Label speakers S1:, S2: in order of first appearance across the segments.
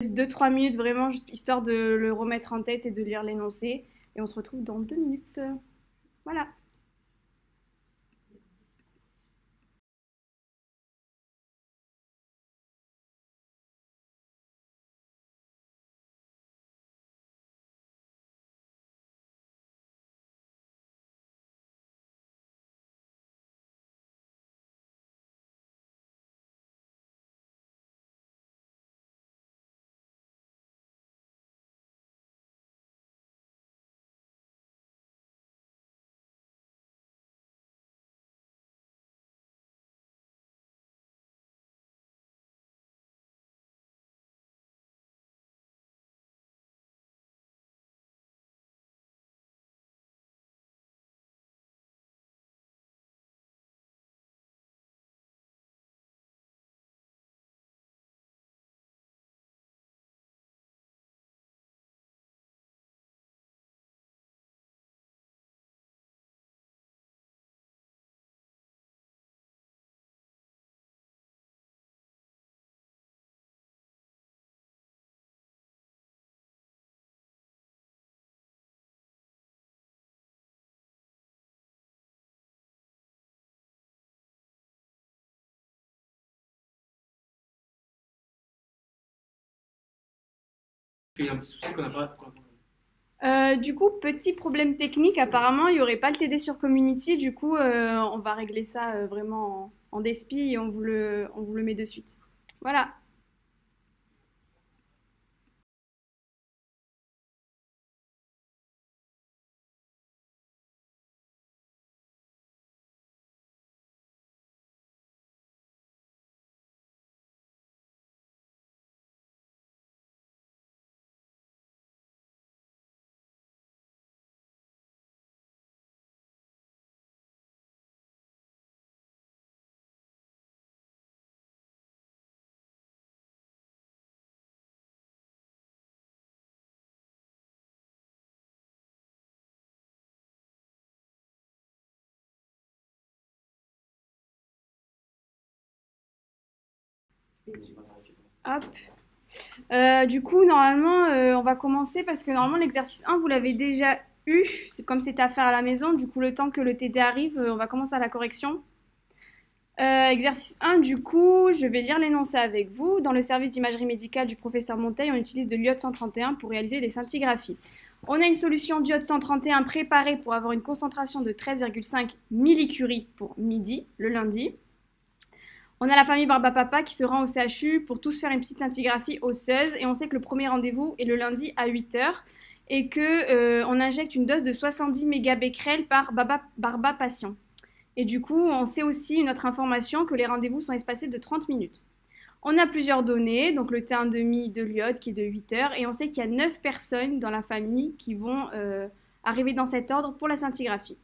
S1: 2-3 minutes vraiment, juste histoire de le remettre en tête et de lire l'énoncé. Et on se retrouve dans 2 minutes. Voilà.
S2: Il y a un petit souci qu'on n'a pas.
S1: Du coup, petit problème technique, apparemment, il n'y aurait pas le TD sur Community. Du coup, on va régler ça vraiment en despi et on vous le met de suite. Voilà. Hop. Du coup, normalement, on va commencer parce que normalement, l'exercice 1, vous l'avez déjà eu. C'est comme c'était à faire à la maison. Du coup, le temps que le TD arrive, on va commencer à la correction. Exercice 1, du coup, je vais lire l'énoncé avec vous. Dans le service d'imagerie médicale du professeur Monteil, on utilise de l'iode 131 pour réaliser les scintigraphies. On a une solution d'iode 131 préparée pour avoir une concentration de 13,5 millicuries pour midi, le lundi. On a la famille Barba-Papa qui se rend au CHU pour tous faire une petite scintigraphie osseuse et on sait que le premier rendez-vous est le lundi à 8h et que on injecte une dose de 70 mégabecquerels par Barba patient. Et du coup, on sait aussi une autre information que les rendez-vous sont espacés de 30 minutes. On a plusieurs données, donc le T1,5 de l'iode qui est de 8 heures, et on sait qu'il y a 9 personnes dans la famille qui vont arriver dans cet ordre pour la scintigraphie.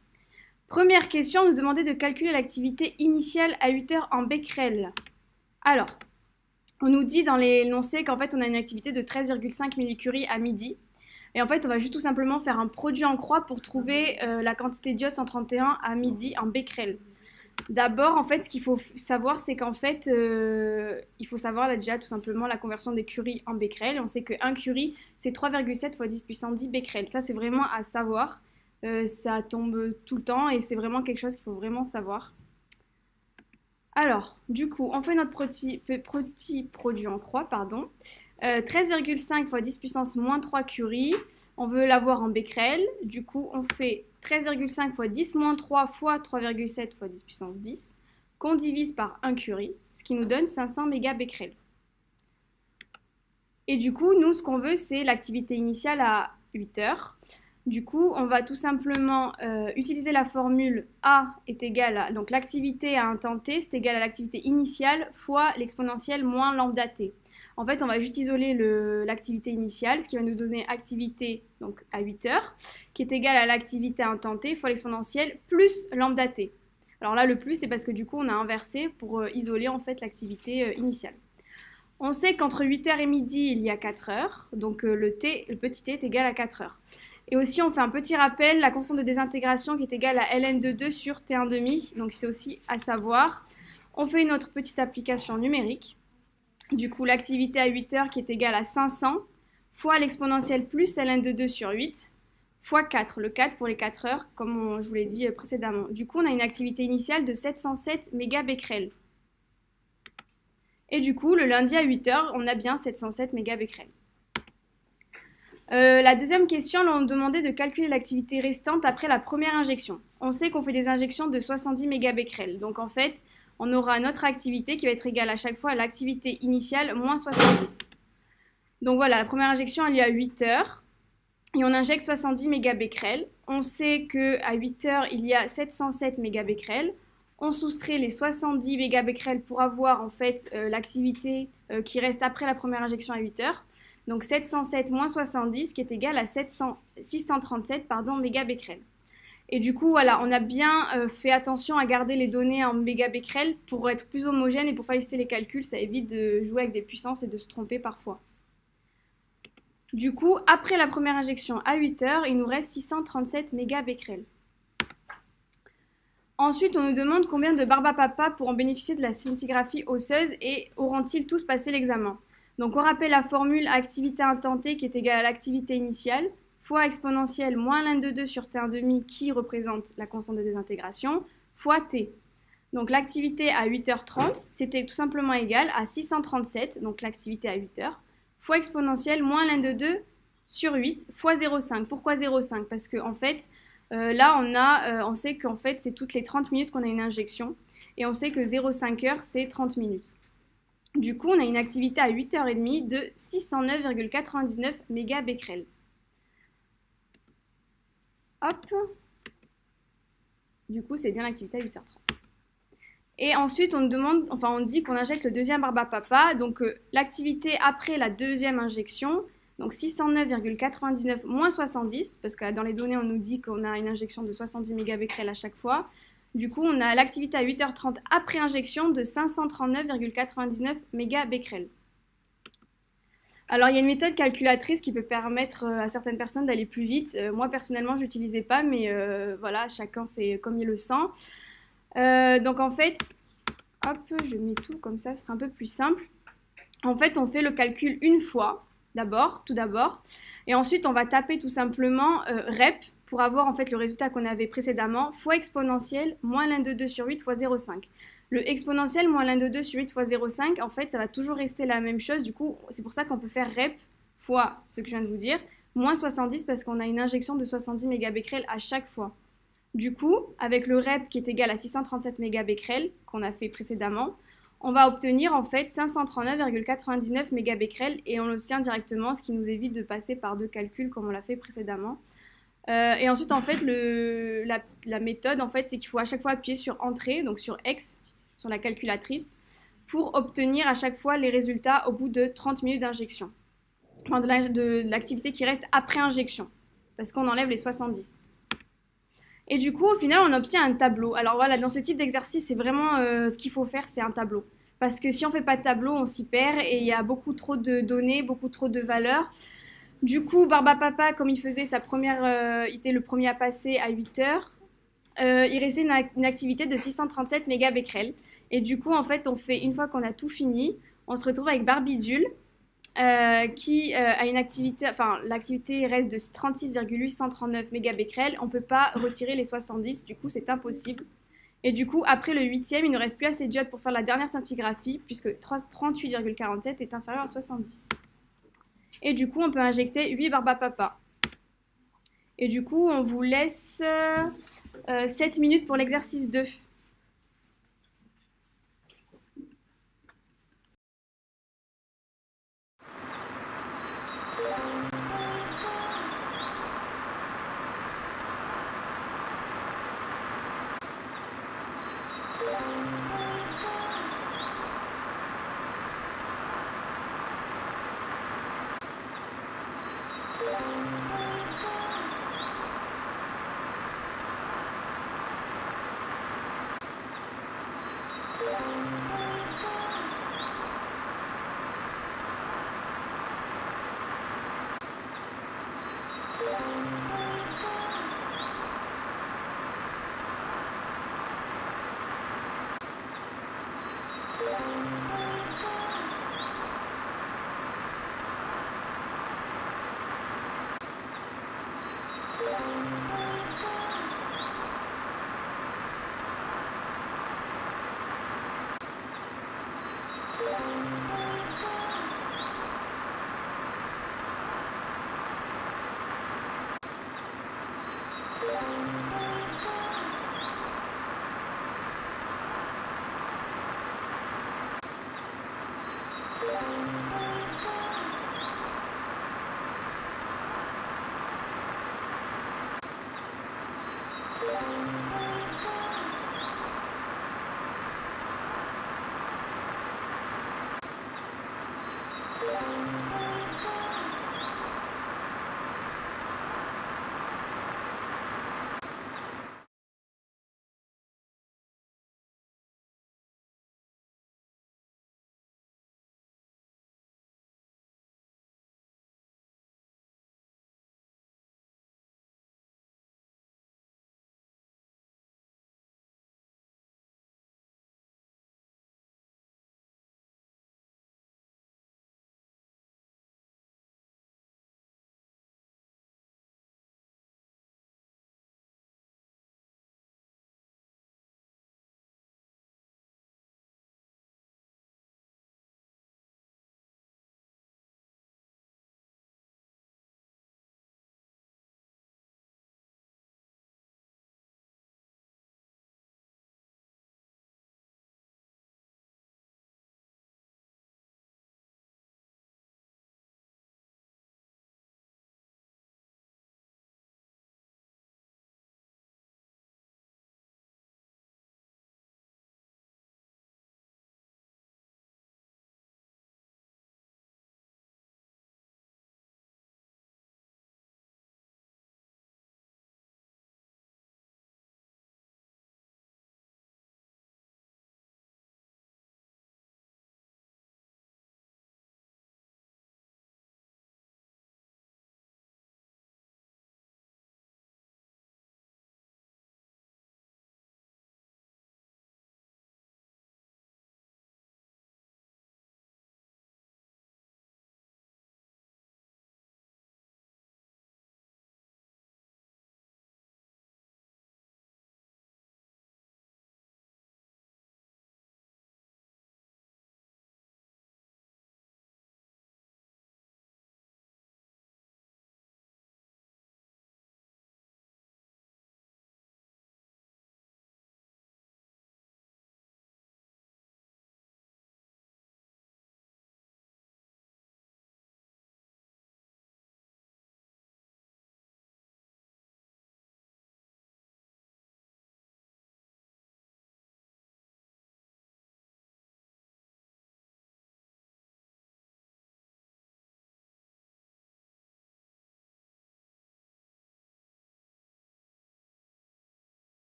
S1: Première question, nous demandait de calculer l'activité initiale à 8 heures en becquerel. Alors, on nous dit dans l'énoncé qu'en fait on a une activité de 13,5 millicuries à midi. Et en fait, on va juste tout simplement faire un produit en croix pour trouver la quantité d'iode 131 à midi en becquerel. D'abord, en fait, ce qu'il faut savoir, c'est qu'en fait, il faut savoir là, déjà tout simplement la conversion des curies en becquerel. On sait qu'un curie, c'est 3,7 fois 10 puissance 10 becquerel. Ça, c'est vraiment à savoir. Ça tombe tout le temps et c'est vraiment quelque chose qu'il faut vraiment savoir. Alors, du coup, on fait notre petit produit en croix, pardon. 13,5 fois 10 puissance moins 3 curies. On veut l'avoir en becquerel. Du coup, on fait 13,5 fois 10 moins 3 fois 3,7 fois 10 puissance 10 qu'on divise par 1 curie, ce qui nous donne 500 mégabecquerels. Et du coup, nous, ce qu'on veut, c'est l'activité initiale à 8 heures. Du coup, on va tout simplement utiliser la formule A est égale à, donc l'activité à un temps t, c'est égal à l'activité initiale fois l'exponentielle moins lambda t. En fait, on va juste isoler l'activité initiale, ce qui va nous donner activité donc, à 8 heures, qui est égale à l'activité à un temps t fois l'exponentielle plus lambda t. Alors là, le plus, c'est parce que du coup, on a inversé pour isoler en fait l'activité initiale. On sait qu'entre 8 heures et midi, il y a 4 heures, donc le petit t est égal à 4 heures. Et aussi, on fait un petit rappel, la constante de désintégration qui est égale à ln de 2 sur t1,5, donc c'est aussi à savoir. On fait une autre petite application numérique. Du coup, l'activité à 8 heures qui est égale à 500 fois l'exponentielle plus ln de 2 sur 8 fois 4, le 4 pour les 4 heures, comme je vous l'ai dit précédemment. Du coup, on a une activité initiale de 707 mégabecquerels. Et du coup, le lundi à 8 heures, on a bien 707 mégabecquerels. La deuxième question, on nous demandait de calculer l'activité restante après la première injection. On sait qu'on fait des injections de 70 mégabecquerels. Donc en fait, on aura notre activité qui va être égale à chaque fois à l'activité initiale moins 70. Donc voilà, la première injection a lieu à 8 heures et on injecte 70 mégabecquerels. On sait qu'à 8 heures, il y a 707 mégabecquerels. On soustrait les 70 mégabecquerels pour avoir en fait l'activité qui reste après la première injection à 8 heures. Donc 707 moins 70 qui est égal à 637 mégabecquerels. Et du coup, voilà, on a bien fait attention à garder les données en mégabecquerels pour être plus homogène et pour faciliter les calculs. Ça évite de jouer avec des puissances et de se tromper parfois. Du coup, après la première injection à 8 heures, il nous reste 637 mégabecquerels. Ensuite, on nous demande combien de barbapapa pourront bénéficier de la scintigraphie osseuse et auront-ils tous passé l'examen. Donc on rappelle la formule activité intentée qui est égale à l'activité initiale fois exponentielle moins ln de 2 sur t1,5 qui représente la constante de désintégration fois t. Donc l'activité à 8h30, c'était tout simplement égal à 637, donc l'activité à 8 heures, fois exponentielle moins ln de 2 sur 8 fois 0,5. Pourquoi 0,5? Parce qu'en fait, là, on sait qu'en fait, c'est toutes les 30 minutes qu'on a une injection. Et on sait que 0,5 heures, c'est 30 minutes. Du coup, on a une activité à 8h30 de 609,99 mégabecquerels. Hop. Du coup, c'est bien l'activité à 8h30. Et ensuite, on dit qu'on injecte le deuxième barbapapa. Donc, l'activité après la deuxième injection, donc 609,99 moins 70, parce que dans les données, on nous dit qu'on a une injection de 70 mégabecquerels à chaque fois. Du coup, on a l'activité à 8h30 après injection de 539,99 mégabecquerels. Alors, il y a une méthode calculatrice qui peut permettre à certaines personnes d'aller plus vite. Moi, personnellement, je l'utilisais pas, mais voilà, chacun fait comme il le sent. Donc, en fait, hop, je mets tout comme ça, ce sera un peu plus simple. En fait, on fait le calcul une fois, tout d'abord, et ensuite, on va taper tout simplement rep pour avoir en fait le résultat qu'on avait précédemment, fois exponentielle moins ln de 2 sur 8 fois 0,5. Le exponentiel moins ln de 2 sur 8 fois 0,5, en fait, ça va toujours rester la même chose. Du coup, c'est pour ça qu'on peut faire rep fois ce que je viens de vous dire, moins 70 parce qu'on a une injection de 70 mégabecquerels à chaque fois. Du coup, avec le rep qui est égal à 637 mégabecquerels qu'on a fait précédemment, on va obtenir en fait 539,99 mégabecquerels et on l'obtient directement, ce qui nous évite de passer par deux calculs comme on l'a fait précédemment. Et ensuite, en fait, la méthode, en fait, c'est qu'il faut à chaque fois appuyer sur Entrée, donc sur X, sur la calculatrice, pour obtenir à chaque fois les résultats au bout de 30 minutes d'injection. Enfin, de l'activité qui reste après injection, parce qu'on enlève les 70. Et du coup, au final, on obtient un tableau. Alors voilà, dans ce type d'exercice, c'est vraiment ce qu'il faut faire, c'est un tableau. Parce que si on ne fait pas de tableau, on s'y perd et il y a beaucoup trop de données, beaucoup trop de valeurs. Du coup, barbapapa, comme il faisait il était le premier à passer à 8 heures, il restait une activité de 637 mégabecquerels. Et du coup, en fait, une fois qu'on a tout fini, on se retrouve avec Barbidule, qui a une activité, enfin, l'activité reste de 36,839 mégabecquerels. On ne peut pas retirer les 70, du coup, c'est impossible. Et du coup, après le 8e, il ne reste plus assez de diodes pour faire la dernière scintigraphie, puisque 38,47 est inférieur à 70. Et du coup, on peut injecter 8 barbapapa. Et du coup, on vous laisse 7 minutes pour l'exercice 2.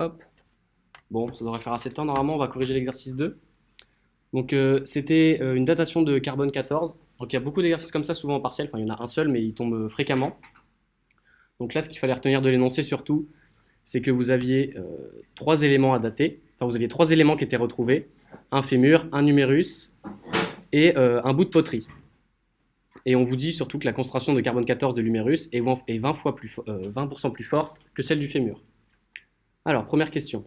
S3: Hop. Bon, ça devrait faire assez de temps. Normalement, on va corriger l'exercice 2. Donc, c'était une datation de carbone 14. Donc, il y a beaucoup d'exercices comme ça, souvent en partiel. Enfin, il y en a un seul, mais il tombe fréquemment. Donc là, ce qu'il fallait retenir de l'énoncé surtout, c'est que vous aviez 3 éléments à dater. Enfin, vous aviez 3 éléments qui étaient retrouvés. Un fémur, un numérus et un bout de poterie. Et on vous dit surtout que la concentration de carbone 14 de l'humérus est 20% plus forte que celle du fémur. Alors, première question.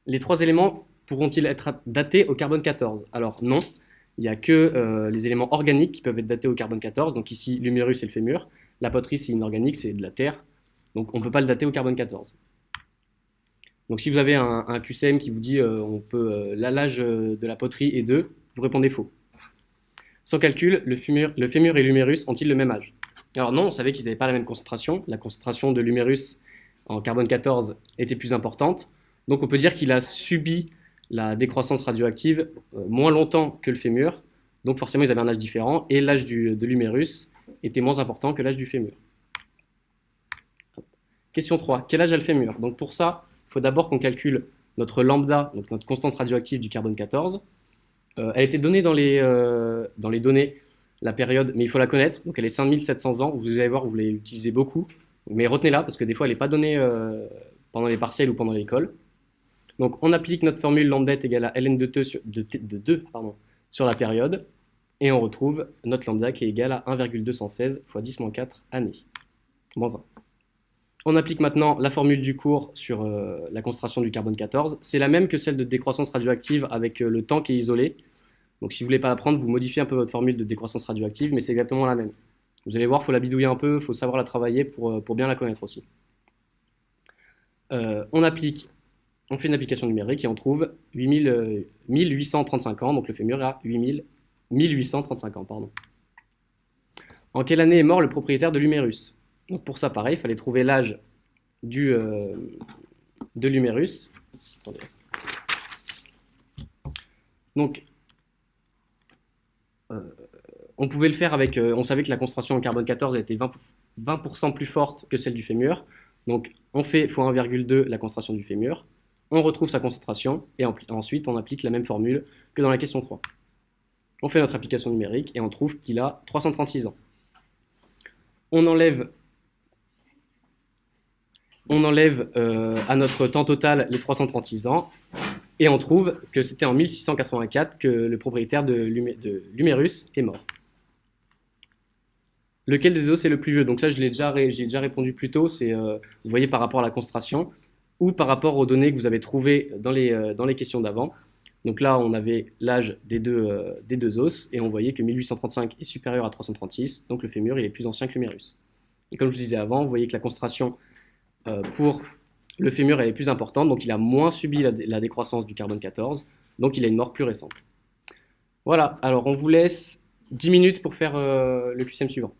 S3: Les 3 éléments pourront-ils être datés au carbone 14? Alors non, il n'y a que les éléments organiques qui peuvent être datés au carbone 14. Donc ici, l'humérus et le fémur. La poterie, c'est inorganique, c'est de la terre. Donc on ne peut pas le dater au carbone 14. Donc si vous avez un QCM qui vous dit l'âge de la poterie est 2, vous répondez faux. Sans calcul, le fémur et l'humérus ont-ils le même âge? Alors non, on savait qu'ils n'avaient pas la même concentration. La concentration de l'humérus en carbone 14 était plus importante. Donc on peut dire qu'il a subi la décroissance radioactive moins longtemps que le fémur. Donc forcément, ils avaient un âge différent. Et l'âge de l'humérus était moins important que l'âge du fémur. Question 3. Quel âge a le fémur? Donc pour ça, il faut d'abord qu'on calcule notre lambda, donc notre constante radioactive du carbone 14. Elle était donnée dans les données, la période, mais il faut la connaître. Donc elle est 5700 ans. Vous allez voir, vous l'utilisez beaucoup. Mais retenez-la, parce que des fois, elle n'est pas donnée pendant les partiels ou pendant l'école. Donc on applique notre formule lambda est égale à ln de 2 sur la période. Et on retrouve notre lambda qui est égal à 1,216 fois 10-4 années. Moins 1. On applique maintenant la formule du cours sur la concentration du carbone 14. C'est la même que celle de décroissance radioactive avec le temps qui est isolé. Donc si vous ne voulez pas l'apprendre, vous modifiez un peu votre formule de décroissance radioactive, mais c'est exactement la même. Vous allez voir, il faut la bidouiller un peu, il faut savoir la travailler pour bien la connaître aussi. On fait une application numérique et on trouve 1835 ans, donc le fémur est à 1835 ans. Pardon. En quelle année est mort le propriétaire de l'humérus? Donc pour ça, pareil, il fallait trouver l'âge de l'humérus. Donc, on pouvait le faire avec... on savait que la concentration en carbone 14 était 20% plus forte que celle du fémur. Donc, on fait fois 1,2 la concentration du fémur. On retrouve sa concentration et ensuite, on applique la même formule que dans la question 3. On fait notre application numérique et on trouve qu'il a 336 ans. On enlève à notre temps total les 336 ans et on trouve que c'était en 1684 que le propriétaire de l'humérus est mort. Lequel des deux c'est le plus vieux? Donc ça, j'ai déjà répondu plus tôt. C'est, vous voyez, par rapport à la concentration ou par rapport aux données que vous avez trouvées dans les questions d'avant. Donc là, on avait l'âge des deux os et on voyait que 1835 est supérieur à 336. Donc le fémur, il est plus ancien que l'humérus. Et comme je vous disais avant, vous voyez que la concentration pour le fémur, elle est plus importante. Donc il a moins subi la décroissance du carbone 14. Donc il a une mort plus récente. Voilà, alors on vous laisse 10 minutes pour faire le QCM suivant.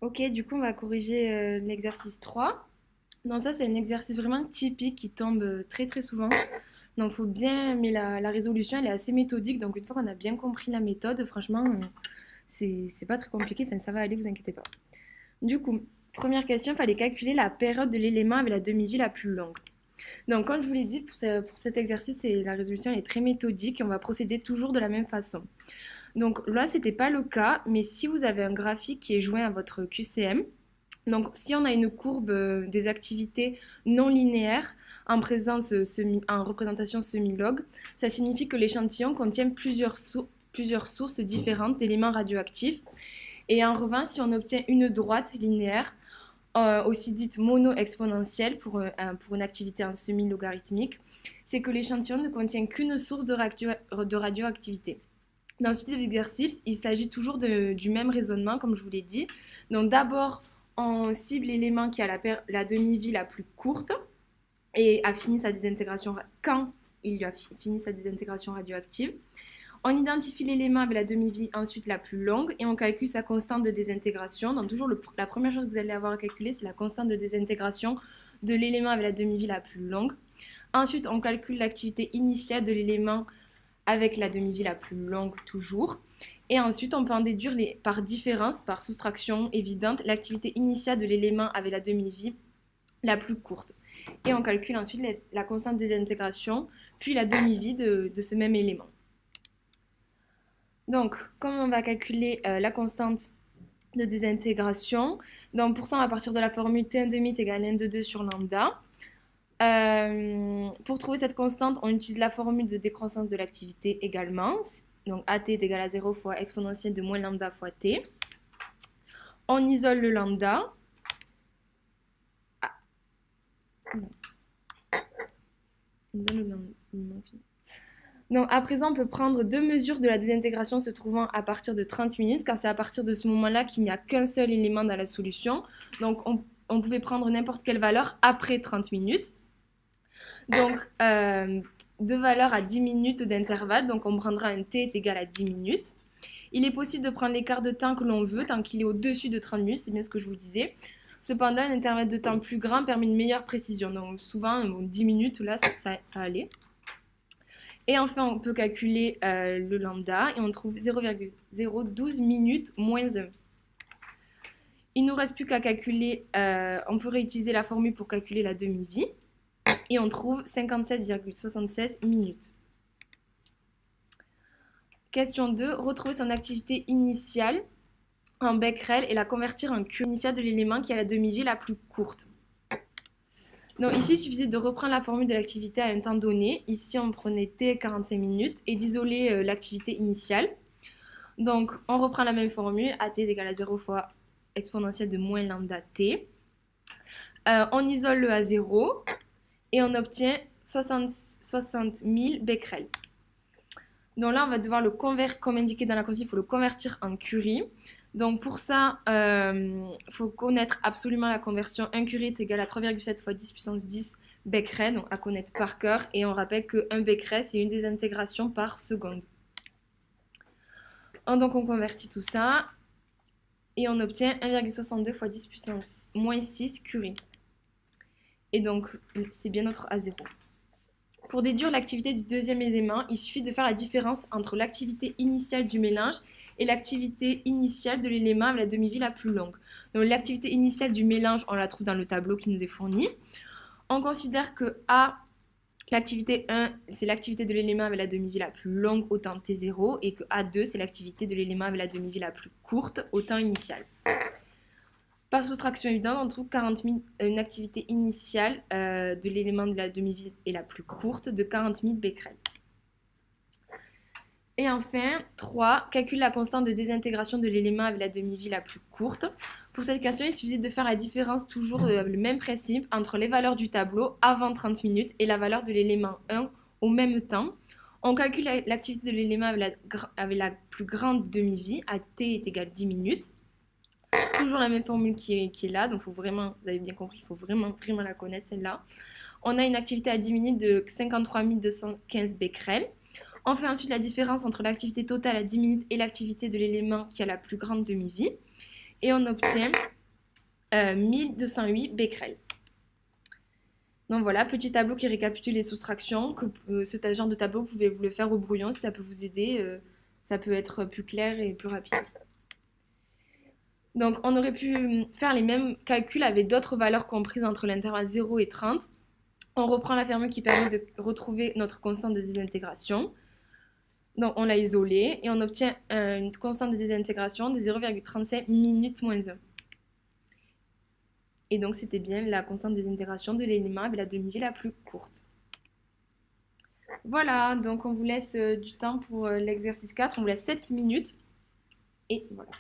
S4: Ok, du coup, on va corriger l'exercice 3. Non, ça, c'est un exercice vraiment typique qui tombe très très souvent. Donc, faut bien, mais la résolution, elle est assez méthodique. Donc, une fois qu'on a bien compris la méthode, franchement, c'est pas très compliqué. Enfin, ça va aller, vous inquiétez pas. Du coup, première question, il fallait calculer la période de l'élément avec la demi-vie la plus longue. Donc, comme je vous l'ai dit, pour cet exercice, la résolution elle est très méthodique et on va procéder toujours de la même façon. Donc là, ce n'était pas le cas, mais si vous avez un graphique qui est joint à votre QCM, donc si on a une courbe des activités non linéaires en représentation semi-log, ça signifie que l'échantillon contient plusieurs sources différentes d'éléments radioactifs. Et en revanche, si on obtient une droite linéaire, aussi dite mono-exponentielle pour une activité en semi-logarithmique, c'est que l'échantillon ne contient qu'une source de radioactivité. Dans ce type d'exercice, il s'agit toujours du même raisonnement, comme je vous l'ai dit. Donc d'abord, on cible l'élément qui a la demi-vie la plus courte et a fini sa désintégration quand il a fini sa désintégration radioactive. On identifie l'élément avec la demi-vie ensuite la plus longue et on calcule sa constante de désintégration. Donc toujours la première chose que vous allez avoir à calculer, c'est la constante de désintégration de l'élément avec la demi-vie la plus longue. Ensuite, on calcule l'activité initiale de l'élément avec la demi-vie la plus longue toujours. Et ensuite, on peut en déduire par différence, par soustraction évidente, l'activité initiale de l'élément avec la demi-vie la plus courte. Et on calcule ensuite la constante de désintégration, puis la demi-vie de ce même élément. Donc, comment on va calculer la constante de désintégration? Donc, pour ça, on va partir de la formule T1 demi est égal à N de 2 sur lambda. Pour trouver cette constante, on utilise la formule de décroissance de l'activité également. Donc, AT est égal à 0 fois exponentielle de moins lambda fois T. On isole le lambda. Donc, à présent, on peut prendre deux mesures de la désintégration se trouvant à partir de 30 minutes, car c'est à partir de ce moment-là qu'il n'y a qu'un seul élément dans la solution. Donc, on pouvait prendre n'importe quelle valeur après 30 minutes. Donc, deux valeurs à 10 minutes d'intervalle. Donc, on prendra un t est égal à 10 minutes. Il est possible de prendre l'écart de temps que l'on veut, tant qu'il est au-dessus de 30 minutes, c'est bien ce que je vous disais. Cependant, un intervalle de temps plus grand permet une meilleure précision. Donc, souvent, 10 minutes, là, ça allait. Et enfin, on peut calculer le lambda et on trouve 0,012 minutes moins 1. Il ne nous reste plus qu'à calculer, on peut réutiliser la formule pour calculer la demi-vie et on trouve 57,76 minutes. Question 2, retrouver son activité initiale en becquerel et la convertir en Curie initiale de l'élément qui a la demi-vie la plus courte. Donc ici, il suffisait de reprendre la formule de l'activité à un temps donné. Ici, on prenait t 45 minutes et d'isoler l'activité initiale. Donc, on reprend la même formule, at est égal à 0 fois exponentielle de moins lambda t. On isole le à 0 et on obtient 60 000 becquerels. Donc là, on va devoir le convertir, comme indiqué dans la consigne, il faut le convertir en Curie. Donc pour ça, faut connaître absolument la conversion. 1 Curie est égal à 3,7 fois 10 puissance 10 becquerel, donc à connaître par cœur. Et on rappelle que 1 becquerel, c'est une désintégration par seconde. Donc on convertit tout ça et on obtient 1,62 fois 10 puissance moins 6 Curie. Et donc c'est bien notre A0. Pour déduire l'activité du deuxième élément, il suffit de faire la différence entre l'activité initiale du mélange et l'activité initiale de l'élément avec la demi-vie la plus longue. Donc l'activité initiale du mélange, on la trouve dans le tableau qui nous est fourni. On considère que A, l'activité 1, c'est l'activité de l'élément avec la demi-vie la plus longue au temps T0 et que A2, c'est l'activité de l'élément avec la demi-vie la plus courte au temps initial. Par soustraction évidente, on trouve une activité initiale de l'élément de la demi-vie et la plus courte de 40 000 becquerels. Et enfin, 3. Calcule la constante de désintégration de l'élément avec la demi-vie la plus courte. Pour cette question, il suffit de faire la différence, toujours le même principe, entre les valeurs du tableau avant 30 minutes et la valeur de l'élément 1 au même temps. On calcule l'activité de l'élément avec la plus grande demi-vie, à t est égal à 10 minutes. Toujours la même formule qui est là, donc faut vraiment, vous avez bien compris, il faut vraiment la connaître celle-là. On a une activité à 10 minutes de 53 215 becquerels. On fait ensuite la différence entre l'activité totale à 10 minutes et l'activité de l'élément qui a la plus grande demi-vie. Et on obtient 1208 becquerels. Donc voilà, petit tableau qui récapitule les soustractions. Ce genre de tableau, vous pouvez vous le faire au brouillon si ça peut vous aider. Ça peut être plus clair et plus rapide. Donc on aurait pu faire les mêmes calculs avec d'autres valeurs comprises entre l'intervalle 0 et 30. On reprend la formule qui permet de retrouver notre constante de désintégration. Donc on l'a isolée et on obtient une constante de désintégration de 0,35 minutes moins 1. Et donc c'était bien la constante de désintégration de l'élément avec la demi-vie la plus courte. Voilà, donc on vous laisse du temps pour l'exercice 4. On vous laisse 7 minutes. Et voilà.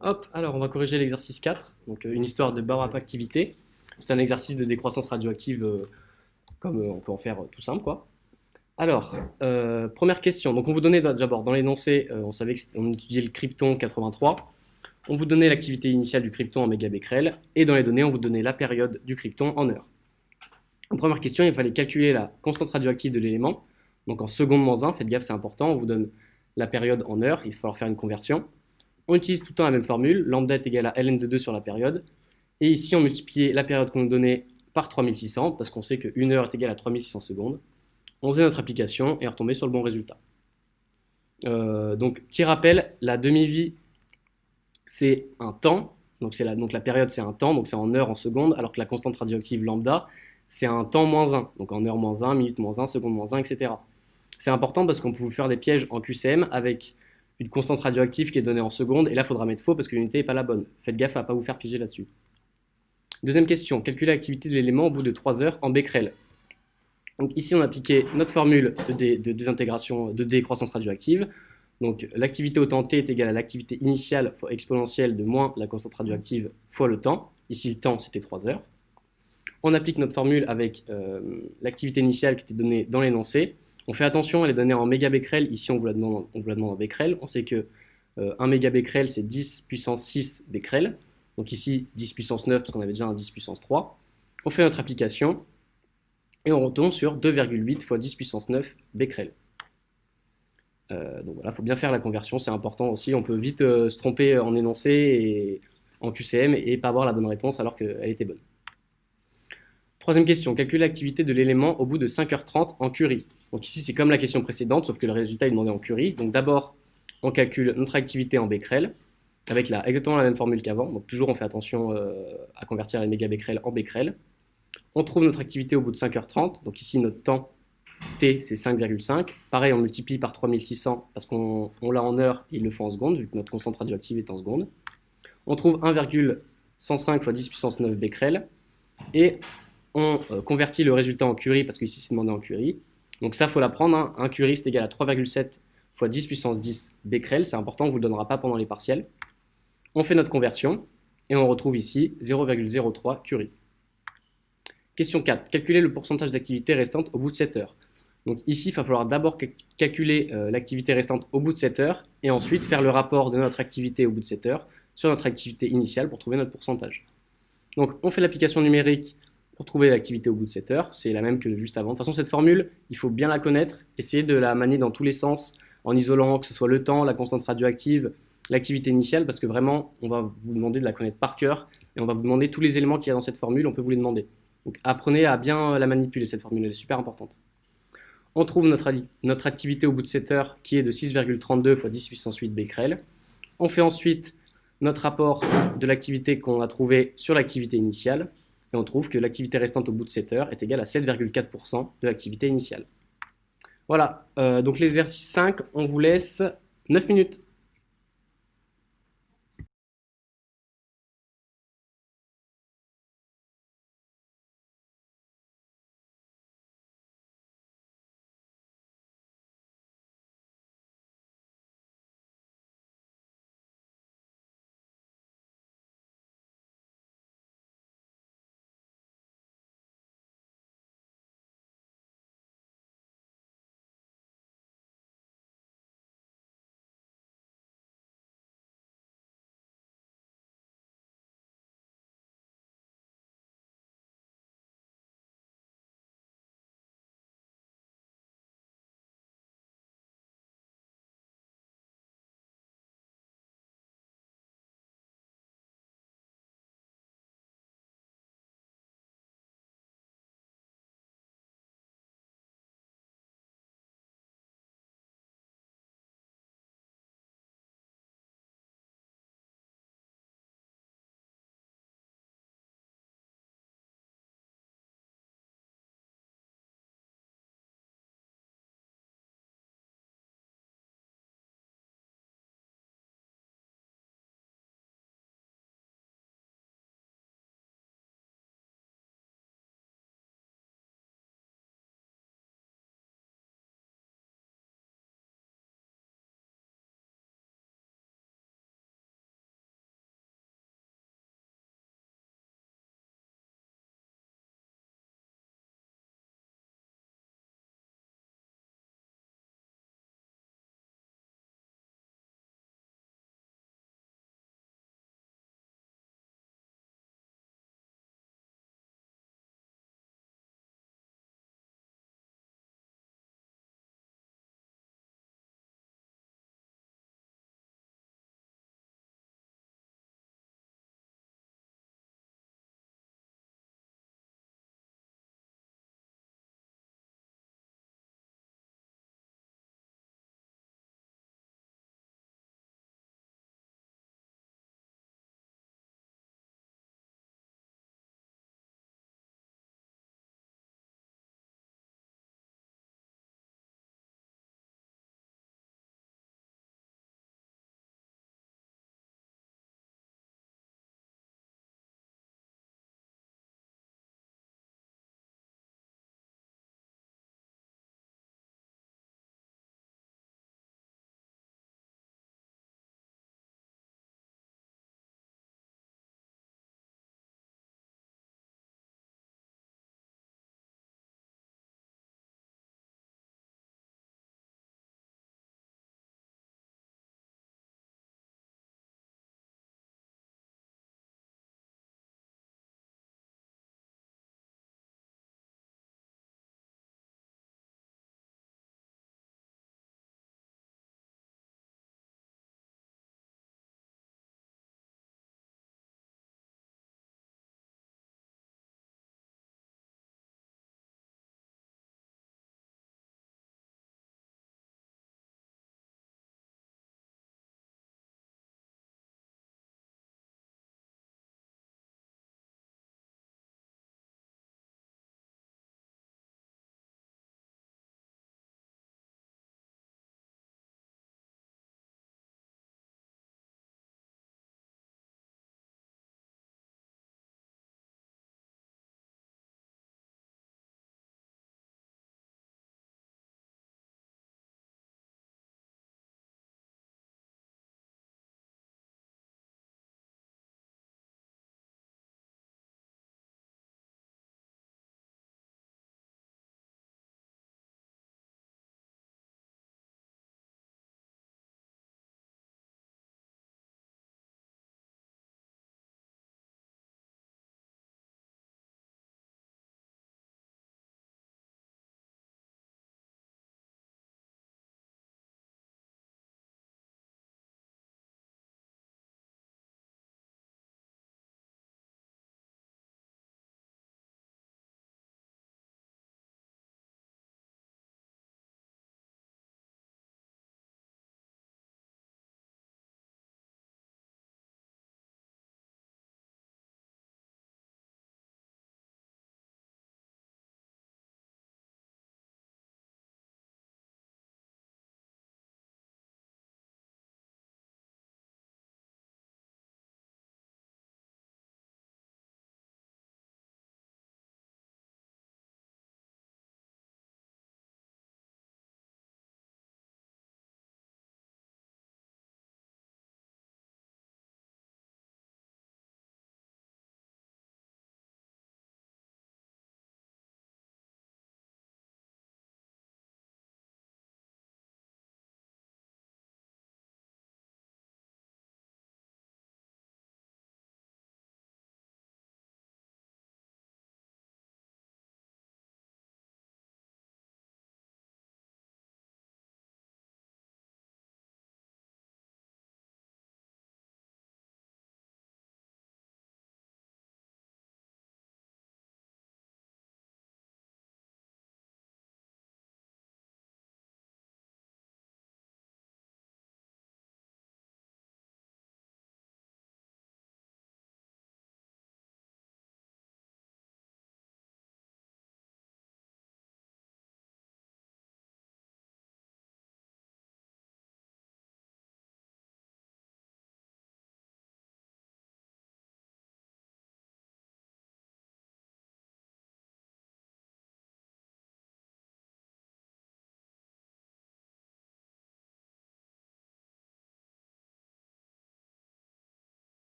S3: Hop, alors on va corriger l'exercice 4, donc une histoire de baroactivité. C'est un exercice de décroissance radioactive comme on peut en faire tout simple, quoi. Alors, première question. Donc on vous donnait d'abord dans l'énoncé, on savait qu'on étudiait le krypton 83. On vous donnait l'activité initiale du krypton en mégabecquerel, et dans les données, on vous donnait la période du krypton en heures. En première question, il fallait calculer la constante radioactive de l'élément, donc en seconde moins 1, faites gaffe, c'est important, on vous donne la période en heures, il va falloir faire une conversion. On utilise tout le temps la même formule, lambda est égal à ln de 2 sur la période, et ici on multipliait la période qu'on nous donnait par 3600, parce qu'on sait qu'une heure est égale à 3600 secondes. On faisait notre application et on retombait sur le bon résultat. Donc, petit rappel, la demi-vie, c'est un temps, donc la période c'est un temps, donc c'est en heures, en secondes, alors que la constante radioactive lambda, c'est un temps moins 1, donc en heure moins 1, minute moins 1, seconde moins 1, etc. C'est important parce qu'on peut vous faire des pièges en QCM avec une constante radioactive qui est donnée en secondes, et là il faudra mettre faux parce que l'unité n'est pas la bonne. Faites gaffe à ne pas vous faire piéger là-dessus. Deuxième question, calculer l'activité de l'élément au bout de 3 heures en becquerel. Donc ici on appliquait notre formule de désintégration, de décroissance radioactive. Donc l'activité au temps t est égale à l'activité initiale fois exponentielle de moins la constante radioactive fois le temps. Ici le temps c'était 3 heures. On applique notre formule avec l'activité initiale qui était donnée dans l'énoncé. On fait attention, elle est donnée en mégabecquerel. Ici on vous la demande en becquerel. On sait que 1 mégabecquerel c'est 10 puissance 6 becquerel. Donc ici 10 puissance 9 parce qu'on avait déjà un 10 puissance 3. On fait notre application et on retombe sur 2,8 fois 10 puissance 9 becquerel. Donc voilà, il faut bien faire la conversion, c'est important aussi. On peut vite se tromper en énoncé et en QCM et pas avoir la bonne réponse alors qu'elle était bonne. Troisième question, calculer l'activité de l'élément au bout de 5h30 en Curie. Donc ici c'est comme la question précédente, sauf que le résultat est demandé en Curie. Donc d'abord, on calcule notre activité en becquerel, avec exactement la même formule qu'avant. Donc toujours on fait attention à convertir les mégabecquerels en becquerel. On trouve notre activité au bout de 5h30, donc ici notre temps T c'est 5,5. Pareil, on multiplie par 3600 parce qu'on l'a en heures et il le faut en secondes, vu que notre constante radioactive est en secondes. On trouve 1,105 fois 10 puissance 9 becquerel et on convertit le résultat en Curie parce qu'ici c'est demandé en Curie. Donc ça, il faut l'apprendre, hein. Un Curie c'est égal à 3,7 fois 10 puissance 10 becquerel, c'est important, on ne vous le donnera pas pendant les partiels. On fait notre conversion et on retrouve ici 0,03 Curie. Question 4. Calculer le pourcentage d'activité restante au bout de 7 heures. Donc ici, il va falloir d'abord calculer l'activité restante au bout de 7 heures et ensuite faire le rapport de notre activité au bout de 7 heures sur notre activité initiale pour trouver notre pourcentage. Donc on fait l'application numérique pour trouver l'activité au bout de 7 heures. C'est la même que juste avant. De toute façon, cette formule, il faut bien la connaître, essayer de la manier dans tous les sens en isolant que ce soit le temps, la constante radioactive, l'activité initiale, parce que vraiment, on va vous demander de la connaître par cœur et on va vous demander tous les éléments qu'il y a dans cette formule, on peut vous les demander. Donc apprenez à bien la manipuler, cette formule, elle est super importante. On trouve notre activité au bout de 7 heures qui est de 6,32 fois 10 puissance 8 becquerel. On fait ensuite notre rapport de l'activité qu'on a trouvé sur l'activité initiale et on trouve que l'activité restante au bout de 7 heures est égale à 7,4% de l'activité initiale. Voilà, donc l'exercice 5, on vous laisse 9 minutes.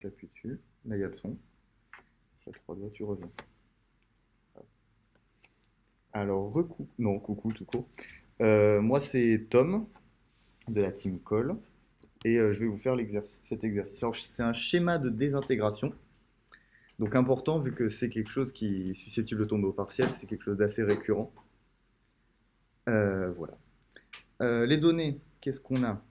S5: Tu appuies dessus. Là, il y a le son. Sur 3 doigts, tu reviens. Alors, non, coucou tout court. Moi, c'est Tom de la team Call et je vais vous faire cet exercice. Alors, c'est un schéma de désintégration. Donc, important vu que c'est quelque chose qui est susceptible de tomber au partiel, c'est quelque chose d'assez récurrent. Voilà. Les données, qu'est-ce qu'on a?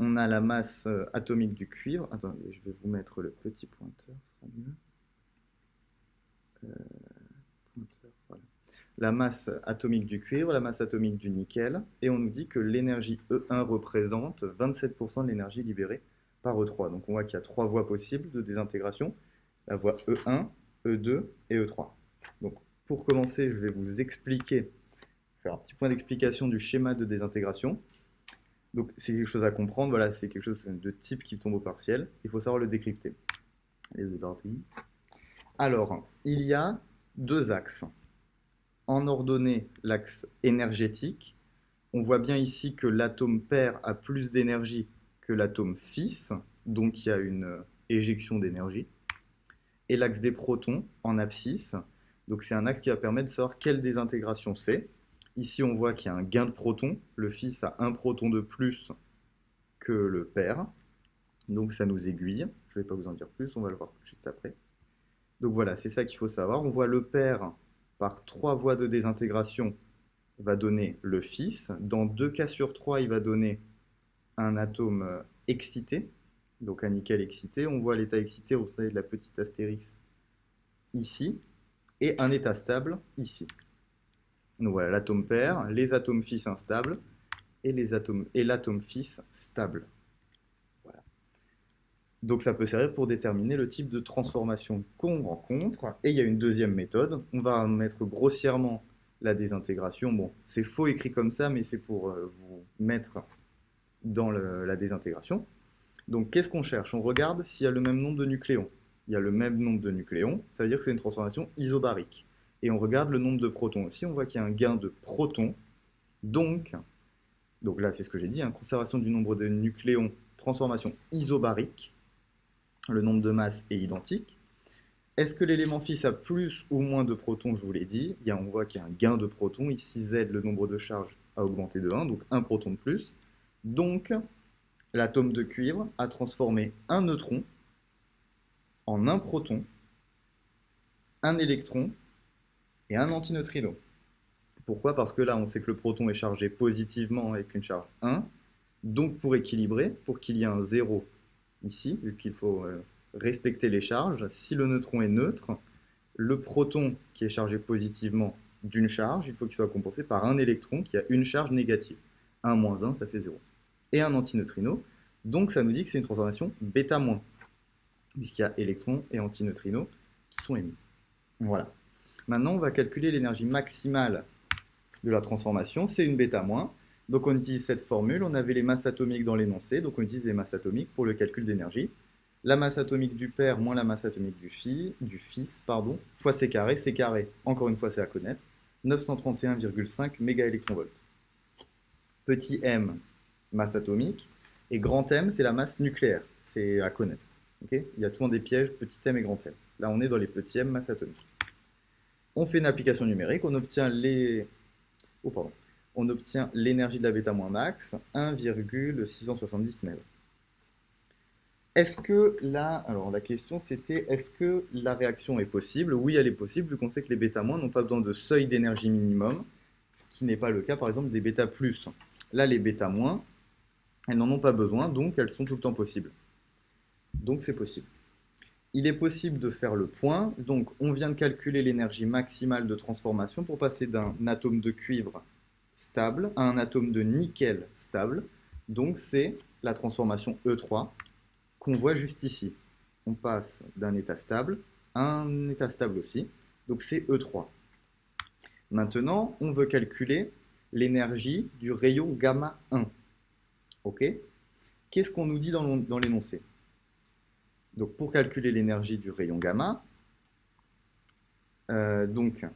S5: On a la masse atomique du cuivre. Attendez, je vais vous mettre le petit pointeur, ce sera mieux. Pointeur, voilà. La masse atomique du cuivre, la masse atomique du nickel, et on nous dit que l'énergie E1 représente 27% de l'énergie libérée par E3. Donc on voit qu'il y a 3 voies possibles de désintégration, la voie E1, E2 et E3. Donc pour commencer, je vais vous expliquer, faire un petit point d'explication du schéma de désintégration. Donc c'est quelque chose à comprendre, voilà, c'est quelque chose de type qui tombe au partiel, il faut savoir le décrypter. Allez, c'est parti. Alors, il y a 2 axes. En ordonnée, l'axe énergétique. On voit bien ici que l'atome pair a plus d'énergie que l'atome fils, donc il y a une éjection d'énergie. Et l'axe des protons en abscisse, donc c'est un axe qui va permettre de savoir quelle désintégration c'est. Ici, on voit qu'il y a un gain de protons. Le fils a un proton de plus que le pair, donc ça nous aiguille. Je ne vais pas vous en dire plus, on va le voir juste après. Donc voilà, c'est ça qu'il faut savoir. On voit le pair par 3 voies de désintégration va donner le fils. Dans 2 cas sur 3, il va donner un atome excité, donc un nickel excité. On voit l'état excité au sein de la petite astérix ici, et un état stable ici. Donc voilà, l'atome pair, les atomes fils instables, et l'atome fils stable. Voilà. Donc ça peut servir pour déterminer le type de transformation qu'on rencontre. Et il y a une deuxième méthode. On va mettre grossièrement la désintégration. Bon, c'est faux écrit comme ça, mais c'est pour vous mettre dans la désintégration. Donc qu'est-ce qu'on cherche? On regarde s'il y a le même nombre de nucléons. Il y a le même nombre de nucléons, ça veut dire que c'est une transformation isobarique. Et on regarde le nombre de protons aussi, on voit qu'il y a un gain de protons. Donc là c'est ce que j'ai dit, hein, conservation du nombre de nucléons, transformation isobarique. Le nombre de masses est identique. Est-ce que l'élément fils a plus ou moins de protons? Je vous l'ai dit. On voit qu'il y a un gain de protons. Ici, Z, le nombre de charges a augmenté de 1, donc un proton de plus. Donc, l'atome de cuivre a transformé un neutron en un proton, un électron et un antineutrino. Pourquoi? Parce que là, on sait que le proton est chargé positivement avec une charge 1. Donc, pour équilibrer, pour qu'il y ait un 0 ici, vu qu'il faut respecter les charges, si le neutron est neutre, le proton qui est chargé positivement d'une charge, il faut qu'il soit compensé par un électron qui a une charge négative. 1 moins 1, ça fait 0. Et un antineutrino, donc ça nous dit que c'est une transformation β-, puisqu'il y a électrons et antineutrinos qui sont émis. Voilà. Maintenant, on va calculer l'énergie maximale de la transformation, c'est une β-. Donc on utilise cette formule, on avait les masses atomiques dans l'énoncé, donc on utilise les masses atomiques pour le calcul d'énergie. La masse atomique du père moins la masse atomique du fils, fois C carré, encore une fois c'est à connaître, 931,5 mégaélectronvolts. Petit m, masse atomique, et grand M, c'est la masse nucléaire, c'est à connaître. Okay, il y a souvent des pièges, petit m et grand M. Là on est dans les petits m, masse atomique. On fait une application numérique, on obtient l'énergie de la β- max, 1,670 MeV. Est-ce que alors la question c'était, est-ce que la réaction est possible? Oui, elle est possible, vu qu'on sait que les β- n'ont pas besoin de seuil d'énergie minimum, ce qui n'est pas le cas par exemple des β+. Là, les β-, elles n'en ont pas besoin, donc elles sont tout le temps possibles. Donc c'est possible. Il est possible de faire le point, donc on vient de calculer l'énergie maximale de transformation pour passer d'un atome de cuivre stable à un atome de nickel stable. Donc c'est la transformation E3 qu'on voit juste ici. On passe d'un état stable à un état stable aussi, donc c'est E3. Maintenant, on veut calculer l'énergie du rayon gamma 1. Ok? Qu'est-ce qu'on nous dit dans l'énoncé? Donc pour calculer l'énergie du rayon gamma,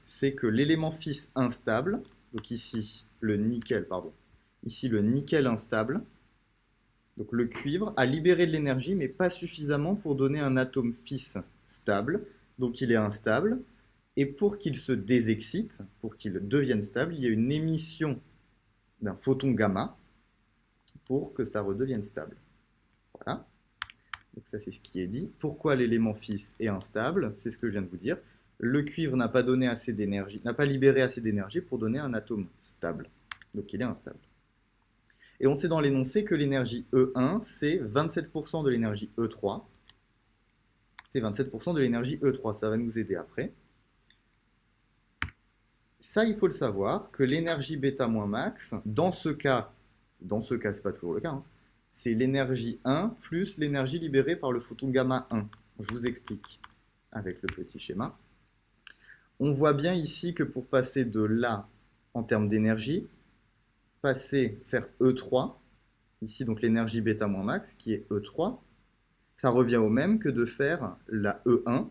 S5: c'est que l'élément fils instable, donc ici le nickel instable, Donc le cuivre a libéré de l'énergie, mais pas suffisamment pour donner un atome fils stable. Donc il est instable. Et pour qu'il se désexcite, pour qu'il devienne stable, il y a une émission d'un photon gamma pour que ça redevienne stable. Voilà. Donc ça, c'est ce qui est dit. Pourquoi l'élément fils est instable? C'est ce que je viens de vous dire. Le cuivre n'a pas donné assez d'énergie, n'a pas libéré assez d'énergie pour donner un atome stable. Donc il est instable. Et on sait dans l'énoncé que l'énergie E1, c'est 27% de l'énergie E3. C'est 27% de l'énergie E3. Ça va nous aider après. Ça, il faut le savoir, que l'énergie bêta moins max, dans ce cas, c'est pas toujours le cas, hein, c'est l'énergie 1 plus l'énergie libérée par le photon gamma 1. Je vous explique avec le petit schéma. On voit bien ici que pour passer de là en termes d'énergie, faire E3, ici donc l'énergie bêta moins max qui est E3, ça revient au même que de faire la E1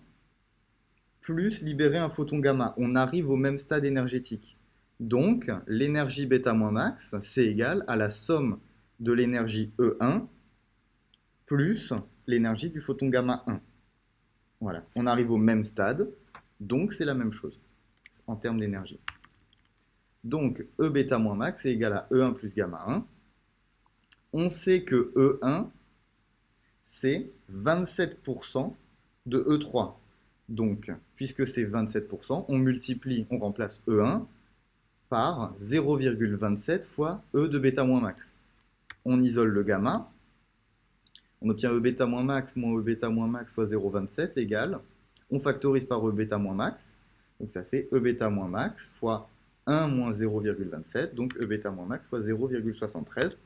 S5: plus libérer un photon gamma. On arrive au même stade énergétique. Donc, l'énergie bêta moins max, c'est égal à la somme de l'énergie E1 plus l'énergie du photon gamma 1. Voilà, on arrive au même stade, donc c'est la même chose en termes d'énergie. Donc, E bêta moins max est égal à E1 plus gamma 1. On sait que E1, c'est 27% de E3. Donc, puisque c'est 27%, on multiplie, on remplace E1 par 0,27 fois E de bêta moins max. On isole le gamma, on obtient E bêta moins max moins E bêta moins max fois 0,27 égale, on factorise par E bêta moins max, donc ça fait E bêta moins max fois 1 moins 0,27, donc E bêta moins max fois 0,73.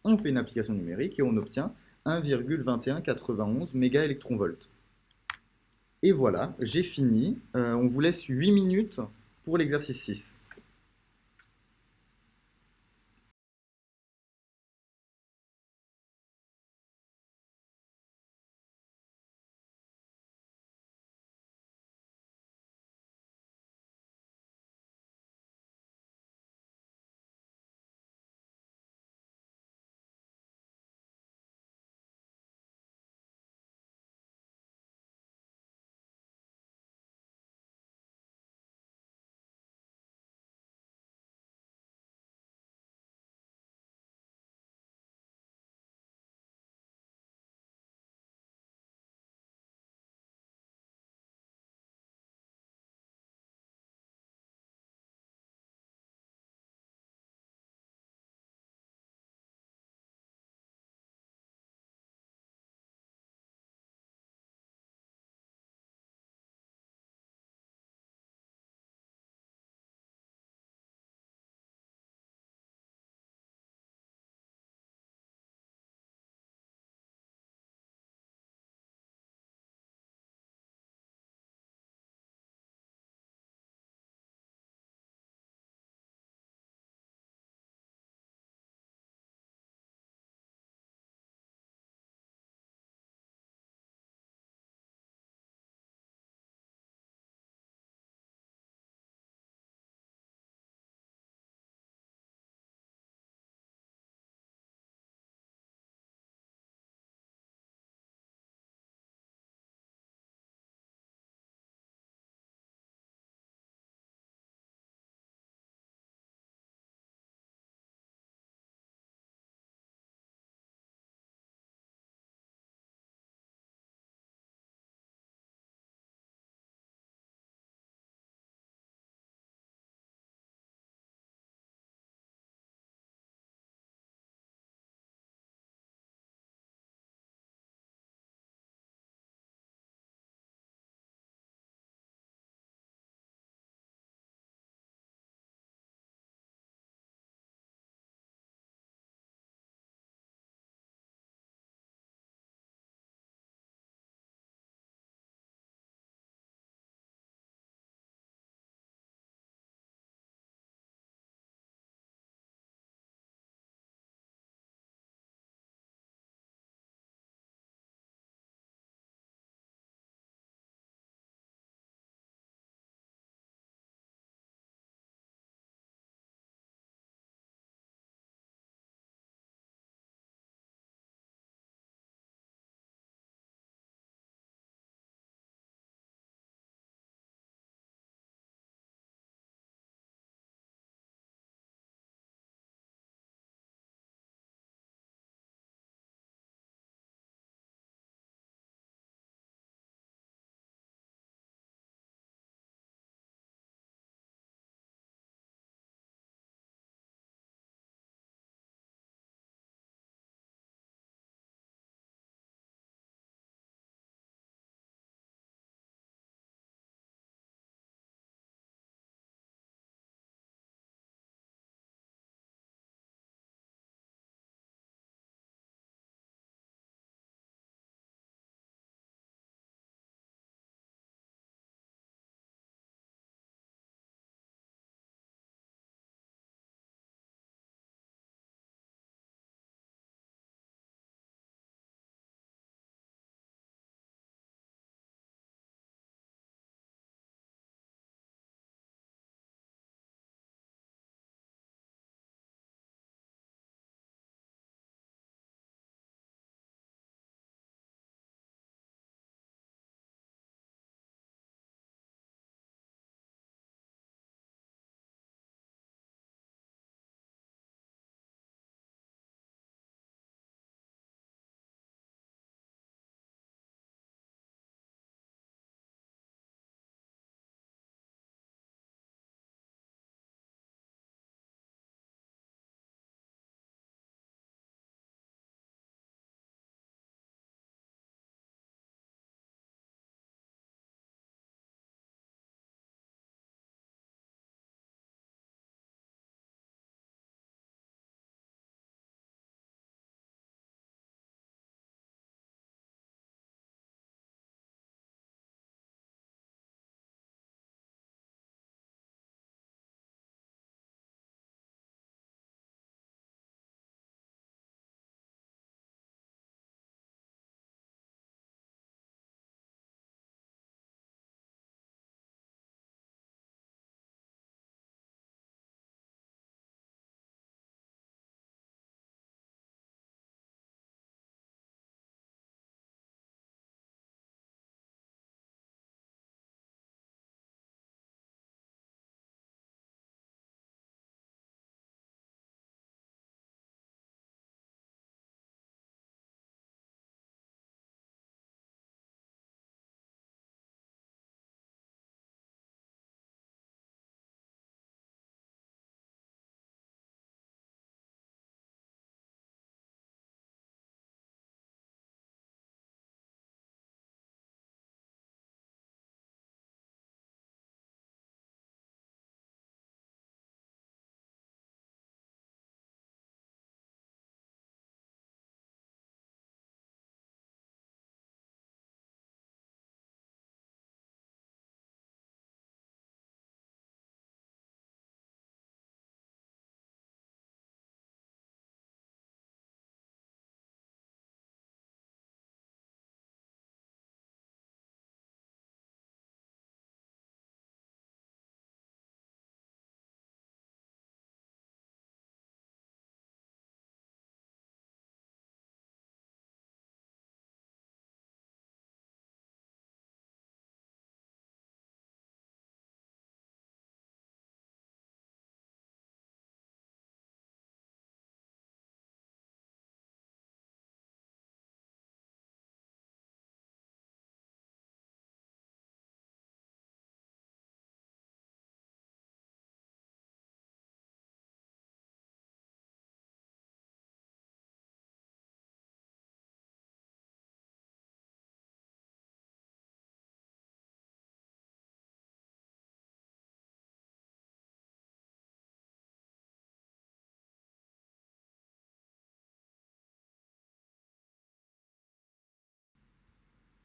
S5: On fait une application numérique et on obtient 1,2191 mégaélectronvolts. Et voilà, j'ai fini. On vous laisse 8 minutes pour l'exercice 6.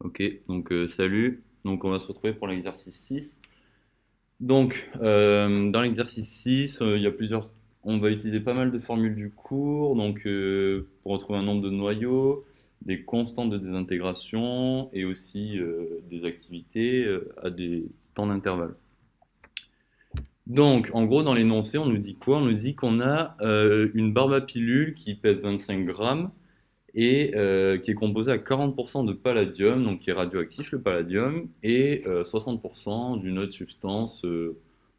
S6: Ok, donc salut. Donc on va se retrouver pour l'exercice 6. Donc dans l'exercice 6, il y a plusieurs. On va utiliser pas mal de formules du cours. Donc pour retrouver un nombre de noyaux, des constantes de désintégration et aussi des activités à des temps d'intervalle. Donc en gros dans l'énoncé, on nous dit quoi? On nous dit qu'on a une barbe à pilule qui pèse 25 grammes et qui est composé à 40% de palladium, donc qui est radioactif le palladium, et 60% d'une autre substance,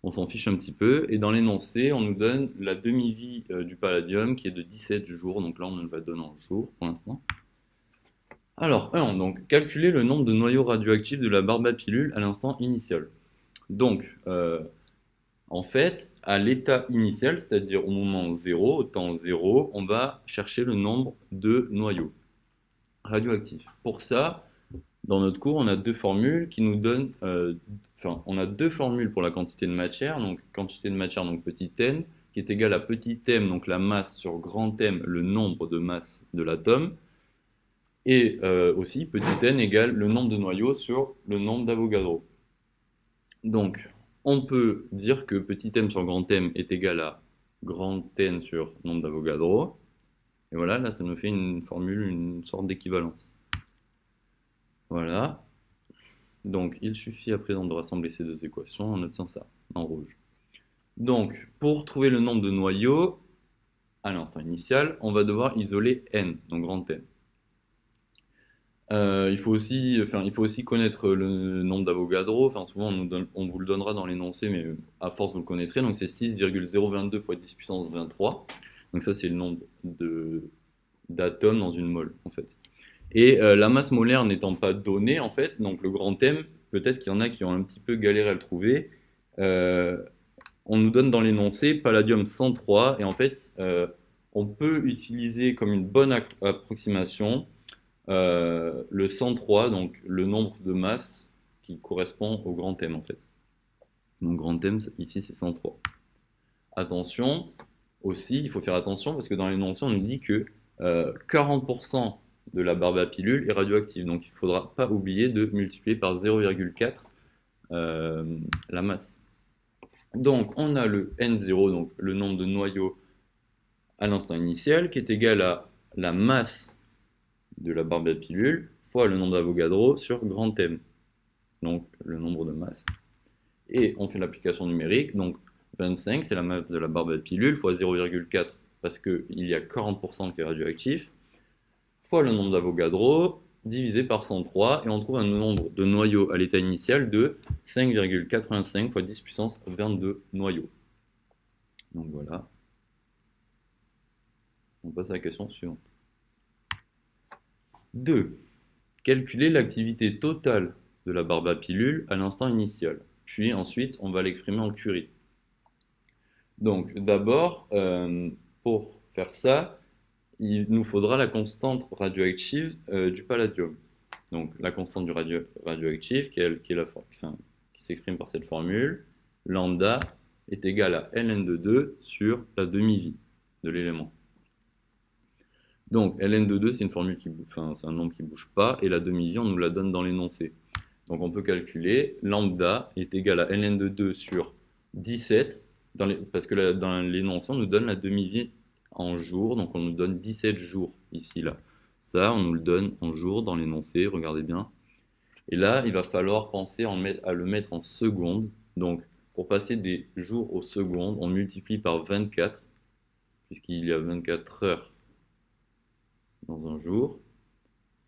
S6: on s'en fiche un petit peu. Et dans l'énoncé, on nous donne la demi-vie du palladium qui est de 17 jours, donc là on nous la donne en jours pour l'instant. Alors, 1, donc calculer le nombre de noyaux radioactifs de la barbe à pilule à l'instant initial. Donc, en fait, à l'état initial, c'est-à-dire au moment 0, au temps 0, on va chercher le nombre de noyaux radioactifs. Pour ça, dans notre cours, on a deux formules qui nous donnent, on a deux formules pour la quantité de matière, donc quantité de matière, donc petit n, qui est égal à petit m, donc la masse sur grand M, le nombre de masses de l'atome, et aussi petit n égale le nombre de noyaux sur le nombre d'Avogadro. Donc, on peut dire que petit m sur grand M est égal à grand N sur nombre d'Avogadro. Et voilà, là, ça nous fait une formule, une sorte d'équivalence. Voilà. Donc, il suffit à présent de rassembler ces deux équations, on obtient ça, en rouge. Donc, pour trouver le nombre de noyaux, à l'instant initial, on va devoir isoler N, donc grand N. Il faut aussi connaître le nombre d'Avogadro. Enfin, souvent, on vous le donnera dans l'énoncé, mais à force, vous le connaîtrez. Donc, c'est 6,022 fois 10 puissance 23. Donc, ça, c'est le nombre d'atomes dans une mole, en fait. Et la masse molaire n'étant pas donnée, en fait, donc le grand M, peut-être qu'il y en a qui ont un petit peu galéré à le trouver. On nous donne dans l'énoncé palladium 103. Et en fait, on peut utiliser comme une bonne approximation le 103, donc le nombre de masses qui correspond au grand M en fait. Donc grand M ici c'est 103. Attention, aussi il faut faire attention parce que dans l'énoncé on nous dit que 40% de la barbe à pilule est radioactive. Donc il ne faudra pas oublier de multiplier par 0,4 la masse. Donc on a le N0, donc le nombre de noyaux à l'instant initial, qui est égal à la masse de la barbe à pilule fois le nombre d'Avogadro sur grand M, donc le nombre de masses. Et on fait l'application numérique, donc 25 c'est la masse de la barbe à pilule fois 0,4 parce qu'il y a 40% qui est radioactif, fois le nombre d'Avogadro divisé par 103 et on trouve un nombre de noyaux à l'état initial de 5,85 fois 10 puissance 22 noyaux. Donc voilà. On passe à la question suivante. 2. Calculer l'activité totale de la barbe à pilule à l'instant initial. Puis ensuite, on va l'exprimer en Curie. Donc d'abord, pour faire ça, il nous faudra la constante radioactive du palladium. Donc la constante du radioactif, qui s'exprime par cette formule, lambda est égal à ln de 2 sur la demi-vie de l'élément. Donc ln de 2 c'est une formule c'est un nombre qui ne bouge pas, et la demi-vie on nous la donne dans l'énoncé. Donc on peut calculer lambda est égal à ln de 2 sur 17, parce que dans l'énoncé on nous donne la demi-vie en jours, donc on nous donne 17 jours ici là. Ça on nous le donne en jours dans l'énoncé, regardez bien. Et là il va falloir penser à le mettre en secondes. Donc pour passer des jours aux secondes, on multiplie par 24, puisqu'il y a 24 heures dans un jour,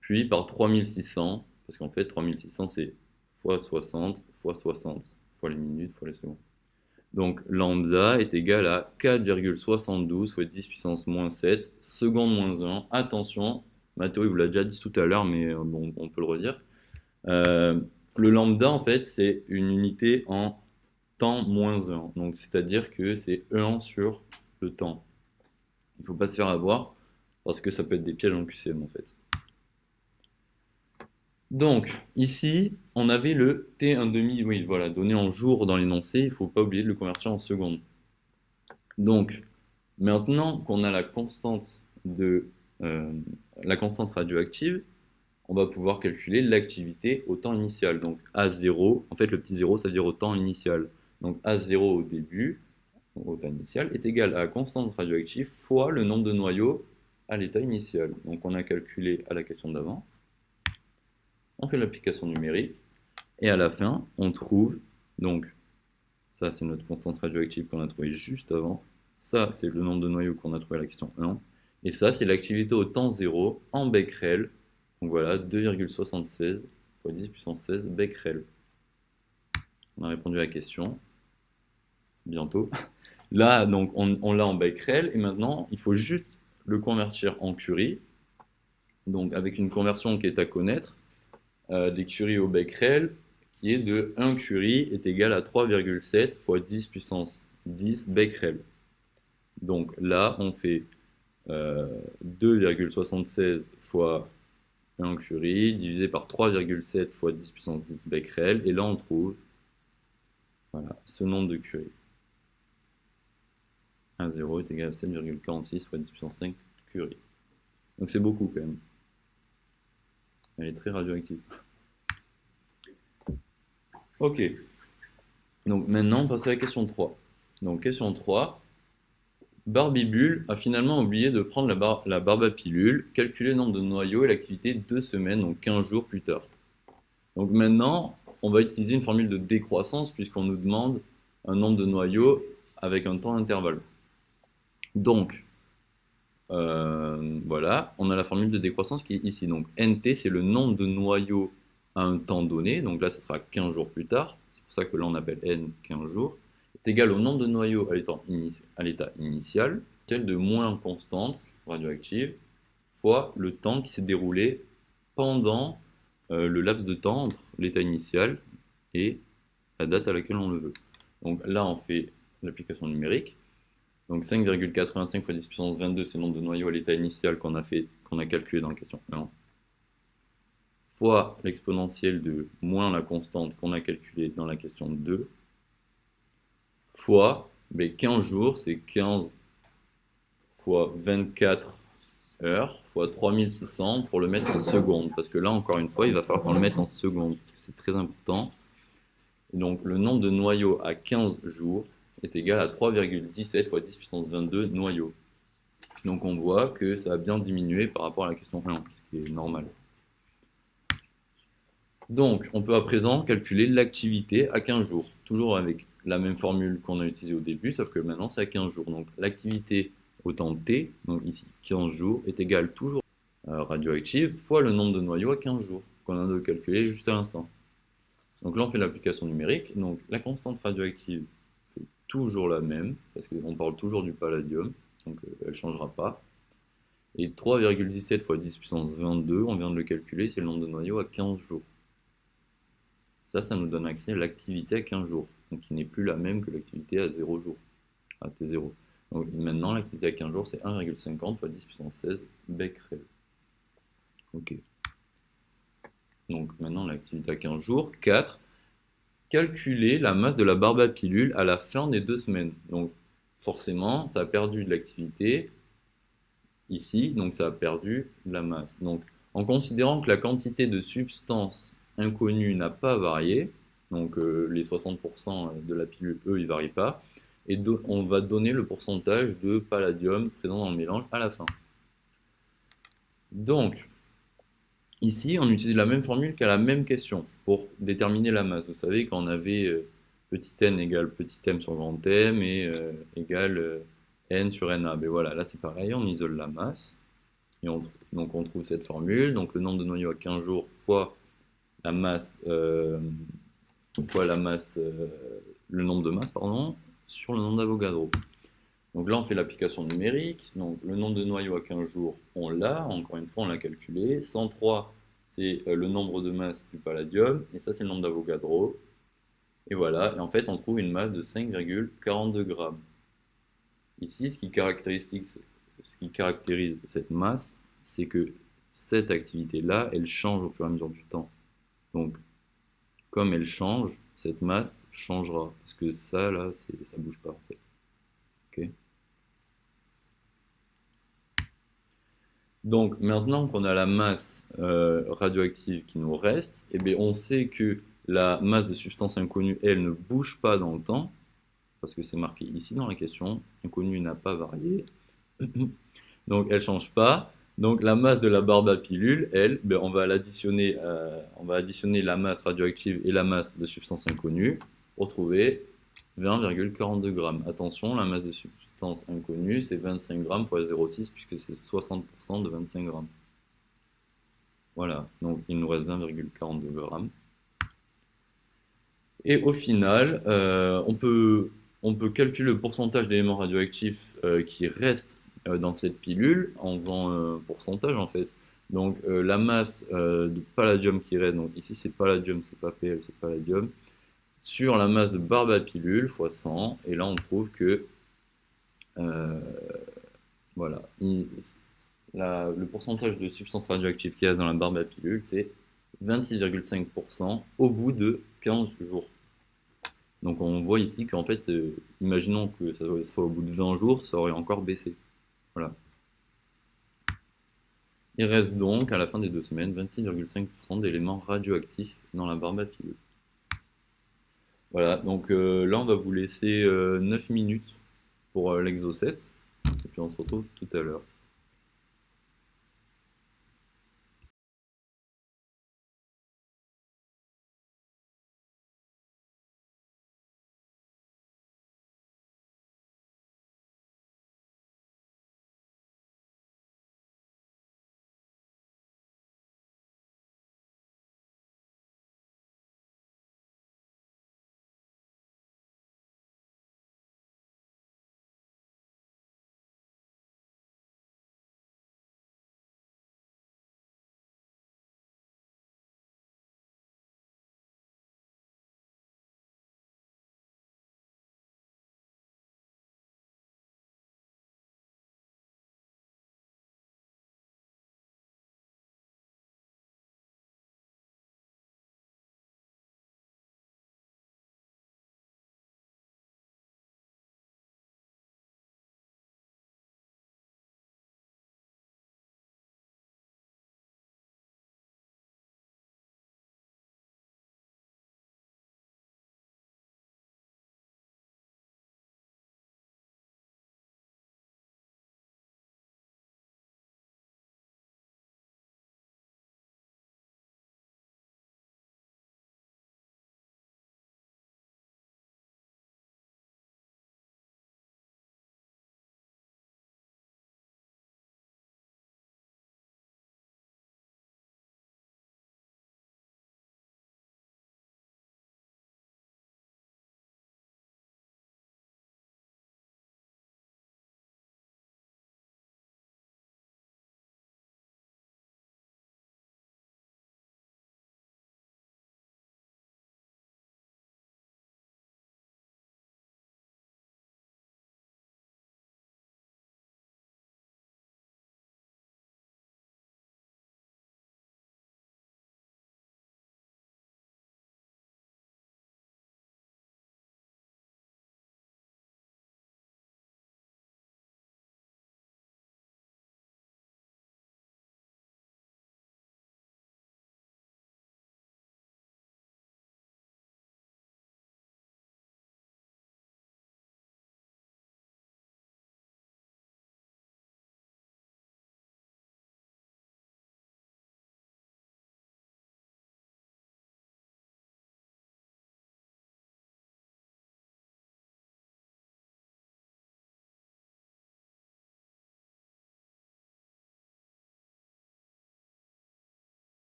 S6: puis par 3600, parce qu'en fait 3600 c'est fois 60, fois 60, fois les minutes, fois les secondes. Donc lambda est égal à 4,72 fois 10 puissance moins 7, seconde moins 1. Attention, Mathéo il vous l'a déjà dit tout à l'heure, mais bon, on peut le redire. Le lambda en fait c'est une unité en temps moins 1, donc c'est-à-dire que c'est 1 sur le temps. Il ne faut pas se faire avoir, parce que ça peut être des pièges en QCM en fait. Donc, ici, on avait le T1,5, oui, voilà, donné en jours dans l'énoncé, il ne faut pas oublier de le convertir en secondes. Donc, maintenant qu'on a la constante radioactive, on va pouvoir calculer l'activité au temps initial. Donc A0, en fait le petit 0 ça veut dire au temps initial. Donc A0 au début, au temps initial, est égal à la constante radioactive fois le nombre de noyaux à l'état initial. Donc on a calculé à la question d'avant, on fait l'application numérique, et à la fin, on trouve, donc ça c'est notre constante radioactive qu'on a trouvé juste avant, ça c'est le nombre de noyaux qu'on a trouvé à la question 1, et ça c'est l'activité au temps 0 en becquerel, donc voilà, 2,76 fois 10 puissance 16 becquerel. On a répondu à la question, bientôt. Là, donc on l'a en becquerel, et maintenant il faut juste le convertir en curie, donc avec une conversion qui est à connaître, des curies au becquerel, qui est de 1 curie est égal à 3,7 fois 10 puissance 10 becquerel. Donc là, on fait 2,76 fois 1 curie divisé par 3,7 fois 10 puissance 10 becquerel, et là on trouve voilà, ce nombre de curies. 1,0 est égal à 7,46 fois 10 puissance 5 curie. Donc c'est beaucoup quand même. Elle est très radioactive. Ok. Donc maintenant, on passe à la question 3. Donc question 3. Barbibule a finalement oublié de prendre la barbe à pilule, calculer le nombre de noyaux et l'activité 2 semaines, donc 15 jours plus tard. Donc maintenant, on va utiliser une formule de décroissance puisqu'on nous demande un nombre de noyaux avec un temps d'intervalle. Donc, voilà, on a la formule de décroissance qui est ici. Donc NT, c'est le nombre de noyaux à un temps donné. Donc là, ça sera 15 jours plus tard. C'est pour ça que là, on appelle N 15 jours. Est égal au nombre de noyaux à l'état initial, celle de moins constante radioactive, fois le temps qui s'est déroulé pendant le laps de temps entre l'état initial et la date à laquelle on le veut. Donc là, on fait l'application numérique. Donc 5,85 fois 10 puissance 22, c'est le nombre de noyaux à l'état initial qu'on a calculé dans la question 1, fois l'exponentielle de moins la constante qu'on a calculée dans la question 2, fois 15 jours, c'est 15 fois 24 heures, fois 3600 pour le mettre en secondes. Parce que là, encore une fois, il va falloir qu'on le mette en secondes, parce que c'est très important. Et donc le nombre de noyaux à 15 jours est égal à 3,17 fois 10 puissance 22 noyaux. Donc on voit que ça a bien diminué par rapport à la question 1, ce qui est normal. Donc on peut à présent calculer l'activité à 15 jours, toujours avec la même formule qu'on a utilisée au début, sauf que maintenant c'est à 15 jours. Donc l'activité au temps T, donc ici 15 jours, est égale toujours radioactive fois le nombre de noyaux à 15 jours, qu'on a de calculer juste à l'instant. Donc là on fait l'application numérique, donc la constante radioactive c'est toujours la même, parce qu'on parle toujours du palladium, donc elle ne changera pas. Et 3,17 fois 10 puissance 22, on vient de le calculer, c'est le nombre de noyaux à 15 jours. Ça nous donne accès à l'activité à 15 jours, donc qui n'est plus la même que l'activité à 0 jours, à T0. Donc maintenant, l'activité à 15 jours, c'est 1,50 fois 10 puissance 16 becquerel. Ok. Donc maintenant, l'activité à 15 jours. 4. Calculer la masse de la barbe à pilule à la fin des 2 semaines. Donc forcément, ça a perdu de l'activité ici, donc ça a perdu de la masse. Donc en considérant que la quantité de substance inconnue n'a pas varié, donc les 60% de la pilule, eux, ils ne varient pas, et on va donner le pourcentage de palladium présent dans le mélange à la fin. Donc, ici, on utilise la même formule qu'à la même question pour déterminer la masse. Vous savez, quand on avait petit n égale petit m sur grand M et égale n sur na. Ben voilà, là c'est pareil, on isole la masse. Et donc on trouve cette formule, donc le nombre de noyaux à 15 jours fois la masse, le nombre de masses, pardon, sur le nombre d'Avogadro. Donc là on fait l'application numérique, donc le nombre de noyaux à 15 jours, on l'a, encore une fois on l'a calculé. 103 c'est le nombre de masses du palladium, et ça c'est le nombre d'Avogadro. Et voilà, et en fait on trouve une masse de 5,42 grammes. Ici, ce qui caractérise cette masse, c'est que cette activité-là, elle change au fur et à mesure du temps. Donc, comme elle change, cette masse changera. Parce que ça, là, ça bouge pas, en fait. Ok. Donc maintenant qu'on a la masse radioactive qui nous reste, eh bien, on sait que la masse de substance inconnue, elle, ne bouge pas dans le temps, parce que c'est marqué ici dans la question, inconnu n'a pas varié. Donc elle ne change pas. Donc la masse de la barbe à pilule, elle, ben, on va additionner la masse radioactive et la masse de substance inconnue pour trouver 20,42 grammes. Attention, la masse de substance inconnue, c'est 25 grammes fois 0,6 puisque c'est 60% de 25 grammes. Voilà, donc il nous reste 20,42 grammes. Et au final, on peut calculer le pourcentage d'éléments radioactifs qui restent dans cette pilule en faisant un pourcentage en fait. Donc la masse de palladium qui reste, donc ici c'est palladium, c'est pas Pl, c'est palladium, sur la masse de barbe à pilule fois 100, et là on trouve que euh, voilà, le pourcentage de substances radioactives qui reste dans la barbe à pilule, c'est 26,5% au bout de 15 jours. Donc on voit ici qu'en fait, imaginons que ça soit au bout de 20 jours, ça aurait encore baissé. Voilà. Il reste donc, à la fin des 2 semaines, 26,5% d'éléments radioactifs dans la barbe à pilule. Voilà, donc là on va vous laisser 9 minutes pour l'exo 7, et puis on se retrouve tout à l'heure.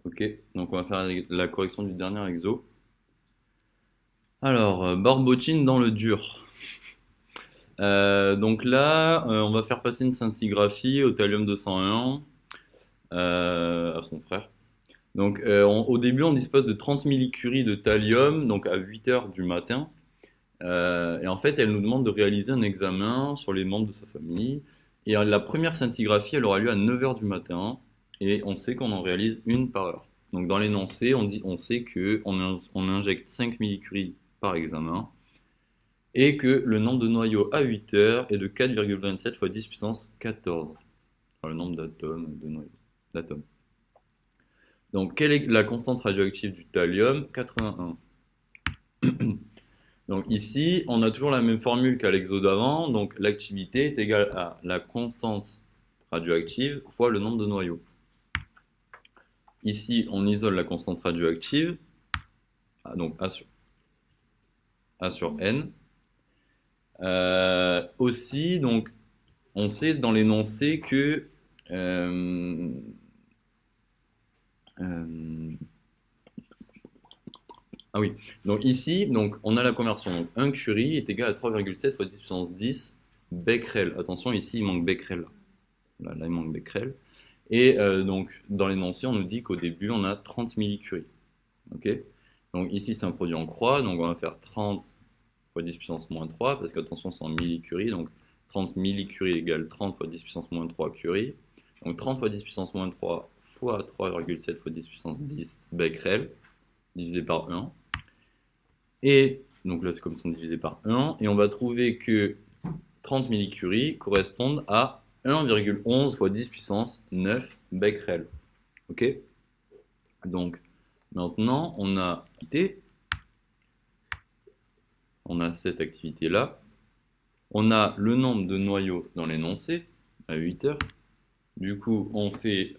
S6: Ok, donc on va faire la correction du dernier exo. Alors, barbotine dans le dur. Donc là, on va faire passer une scintigraphie au thallium 201 à son frère. Donc, au début, on dispose de 30 millicuries de thallium, donc à 8 heures du matin. Et en fait, elle nous demande de réaliser un examen sur les membres de sa famille. Et la première scintigraphie, elle aura lieu à 9 heures du matin. Et on sait qu'on en réalise une par heure. Donc, dans l'énoncé, on sait qu'on injecte 5 millicuries par examen. Et que le nombre de noyaux à 8 heures est de 4,27 fois 10 puissance 14. Enfin, le nombre d'atomes. Donc, quelle est la constante radioactive du thallium? 81. Donc ici, on a toujours la même formule qu'à l'exo d'avant. Donc l'activité est égale à la constante radioactive fois le nombre de noyaux. Ici, on isole la constante radioactive, donc A sur N. Aussi, donc, on sait dans l'énoncé que ah oui, donc ici, donc, on a la conversion. Donc 1 curie est égal à 3,7 fois 10 puissance 10 becquerel. Attention, ici, il manque becquerel. Là, il manque becquerel. Et donc, dans l'énoncé, on nous dit qu'au début, on a 30 millicuries. Ok. Donc ici, c'est un produit en croix. Donc on va faire 30 fois 10 puissance moins 3, parce qu'attention, c'est en millicuries. Donc 30 millicuries égale 30 fois 10 puissance moins 3 curie. Donc 30 fois 10 puissance moins 3 fois 3,7 fois 10 puissance 10 becquerel, divisé par 1. Et donc là, c'est comme ça divisé par 1. Et on va trouver que 30 millicuries correspondent à 1,11 fois 10 puissance 9 becquerel. Ok. Donc maintenant, on a cette activité-là. On a le nombre de noyaux dans l'énoncé à 8 heures. Du coup, on fait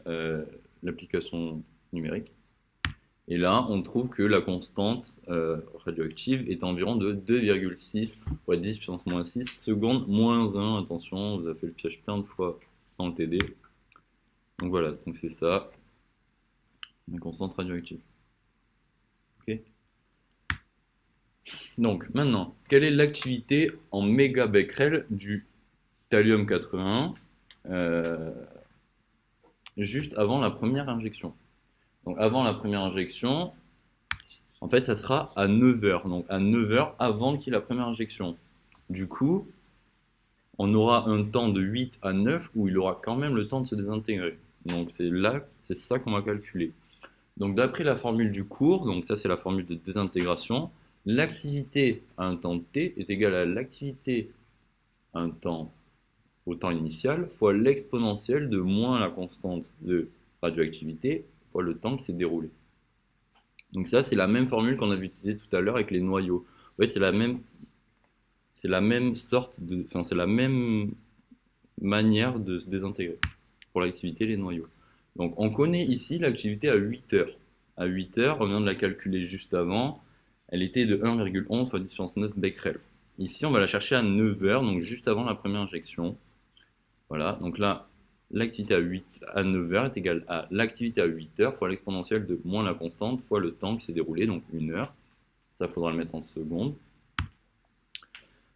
S6: l'application numérique. Et là, on trouve que la constante radioactive est environ de 2,6 fois 10 puissance moins 6 secondes moins 1. Attention, on vous a fait le piège plein de fois dans le TD. Donc voilà, donc c'est ça, la constante radioactive. Ok. Donc maintenant, quelle est l'activité en mégabecquerel du thallium 81 juste avant la première injection? Donc avant la première injection, en fait, ça sera à 9 heures. Donc à 9 heures avant qu'il y ait la première injection. Du coup, on aura un temps de 8 à 9 où il aura quand même le temps de se désintégrer. Donc c'est ça qu'on va calculer. Donc d'après la formule du cours, donc ça c'est la formule de désintégration, l'activité à un temps t est égale à l'activité au temps initial fois l'exponentielle de moins la constante de radioactivité fois le temps qui s'est déroulé. Donc ça, c'est la même formule qu'on avait utilisée tout à l'heure avec les noyaux. En fait, c'est la même c'est la même manière de se désintégrer pour l'activité les noyaux. Donc on connaît ici l'activité à 8 heures. À 8 heures, on vient de la calculer juste avant, elle était de 1,11 fois 10 puissance 9 becquerel. Ici, on va la chercher à 9 heures, donc juste avant la première injection. Voilà, donc là, l'activité à 9 heures est égale à l'activité à 8 heures fois l'exponentielle de moins la constante fois le temps qui s'est déroulé, donc 1 heure. Ça, il faudra le mettre en secondes.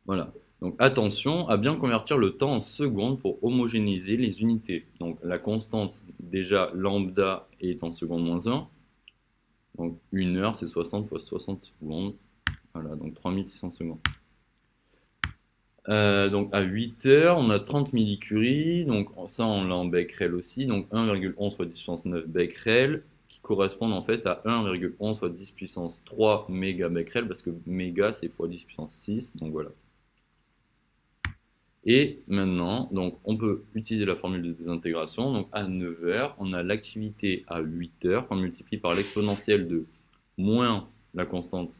S6: Voilà. Donc attention à bien convertir le temps en secondes pour homogénéiser les unités. Donc la constante, déjà lambda est en secondes moins 1. Donc 1 heure, c'est 60 fois 60 secondes. Voilà, donc 3600 secondes. Donc à 8 heures, on a 30 millicuries, donc ça on l'a en becquerel aussi, donc 1,11 fois 10 puissance 9 becquerel, qui correspondent en fait à 1,11 fois 10 puissance 3 mégabecquerel, parce que méga c'est fois 10 puissance 6, donc voilà. Et maintenant, donc on peut utiliser la formule de désintégration, donc à 9 heures, on a l'activité à 8 heures, qu'on multiplie par l'exponentielle de moins la constante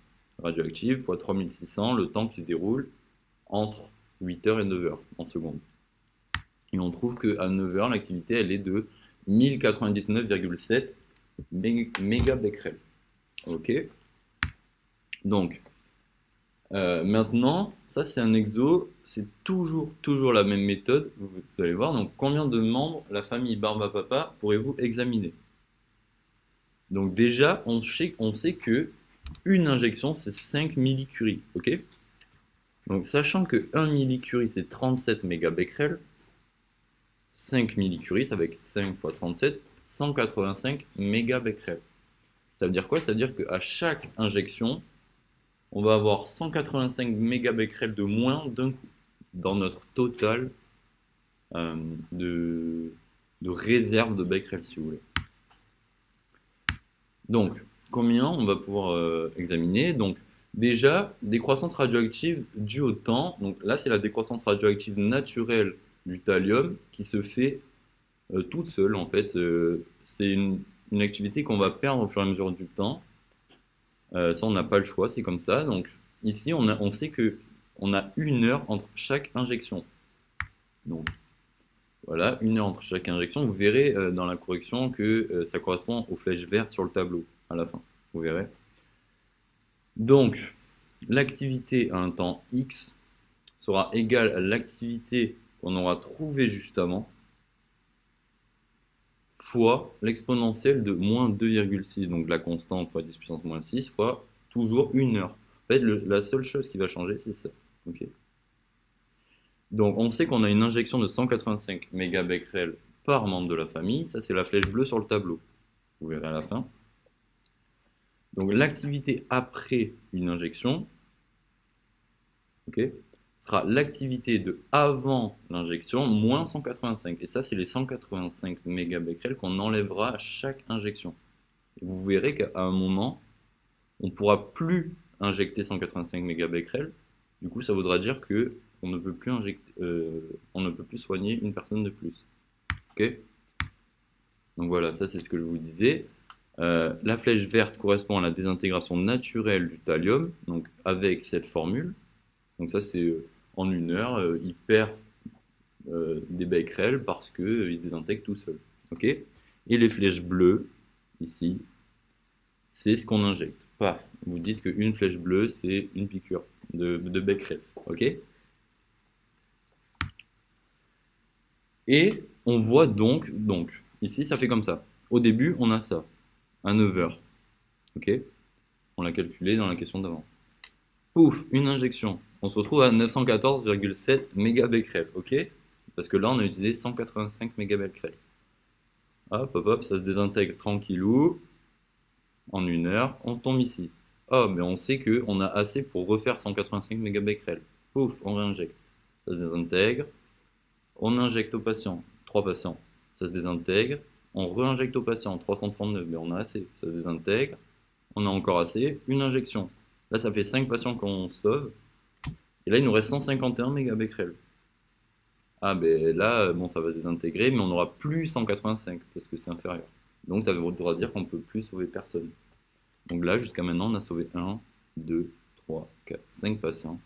S6: radioactive, fois 3600, le temps qui se déroule entre 8 heures et 9 heures en secondes. Et on trouve qu'à 9 heures, l'activité elle est de 1099,7 mégabecquerel. Ok. Donc, maintenant, ça c'est un exo, c'est toujours la même méthode, vous allez voir. Donc, combien de membres la famille Barba Papa pourrez-vous examiner? Donc déjà, on sait que une injection, c'est 5 millicuries, ok? Donc sachant que 1 millicurie, c'est 37 mégabecquerels, 5 millicuries, ça fait 5 fois 37, 185 mégabecquerels. Ça veut dire quoi? Ça veut dire qu'à chaque injection, on va avoir 185 mégabecquerels de moins d'un coup dans notre total euh, de, de réserve de becquerels, si vous voulez. Donc, combien on va pouvoir examiner? Donc, déjà, décroissance radioactive due au temps. Donc là, c'est la décroissance radioactive naturelle du thallium qui se fait toute seule, en fait. C'est une activité qu'on va perdre au fur et à mesure du temps. Ça, on n'a pas le choix, c'est comme ça. Donc, ici, on sait qu'on a 1 heure entre chaque injection. Donc, voilà, 1 heure entre chaque injection. Vous verrez dans la correction que ça correspond aux flèches vertes sur le tableau à la fin. Vous verrez. Donc, l'activité à un temps X sera égale à l'activité qu'on aura trouvée juste avant fois l'exponentielle de moins 2,6, donc la constante fois 10 puissance moins 6 fois toujours 1 heure. En fait, la seule chose qui va changer, c'est ça. Okay. Donc, on sait qu'on a une injection de 185 mégabecquerels par membre de la famille. Ça, c'est la flèche bleue sur le tableau. Vous verrez à la fin. Donc, l'activité après une injection, okay, sera l'activité de avant l'injection moins 185. Et ça, c'est les 185 mégabecquerels qu'on enlèvera à chaque injection. Et vous verrez qu'à un moment, on ne pourra plus injecter 185 mégabecquerels. Du coup, ça voudra dire que on ne peut plus on ne peut plus soigner une personne de plus. Ok? Donc voilà, ça c'est ce que je vous disais. La flèche verte correspond à la désintégration naturelle du thallium, donc avec cette formule. Donc ça c'est en 1 heure, il perd des becquerels parce qu'il se désintègre tout seul. Ok? Et les flèches bleues, ici, c'est ce qu'on injecte. Paf, vous dites qu'une flèche bleue, c'est une piqûre de becquerel. Ok? Et on voit donc, ici, ça fait comme ça. Au début, on a ça, à 9 heures. Ok? On l'a calculé dans la question d'avant. Pouf, une injection. On se retrouve à 914,7 mégabecquerels. Ok? Parce que là, on a utilisé 185 mégabecquerels. Hop, hop, hop, ça se désintègre tranquillou. En 1 heure, on tombe ici. Oh, mais on sait qu'on a assez pour refaire 185 mégabecquerels. Pouf, on réinjecte. Ça se désintègre. On injecte au patient, 3 patients. Ça se désintègre. On réinjecte au patient, 339. Mais on a assez. Ça se désintègre. On a encore assez. Une injection. Là, ça fait 5 patients qu'on sauve. Et là, il nous reste 151 mégabecquerels. Ah, ben là, bon, ça va se désintégrer, mais on n'aura plus 185 parce que c'est inférieur. Donc, ça voudra dire qu'on ne peut plus sauver personne. Donc là, jusqu'à maintenant, on a sauvé 1, 2, 3, 4, 5 patients.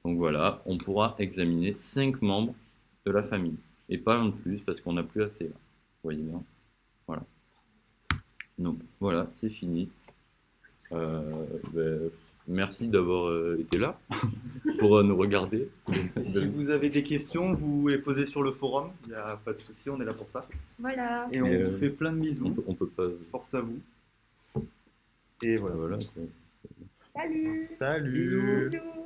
S6: Donc voilà, on pourra examiner 5 membres de la famille. Et pas un de plus parce qu'on n'a plus assez là. Vous voyez bien. Voilà. Donc voilà, c'est fini. Merci d'avoir été là pour nous regarder.
S5: Si vous avez des questions, vous les posez sur le forum. Il n'y a pas de souci, on est là pour ça.
S1: Voilà.
S5: Et on vous fait plein de bisous.
S6: On peut pas.
S5: Force à vous. Et voilà.
S6: Voilà.
S1: Salut.
S5: Salut.
S1: Bisous.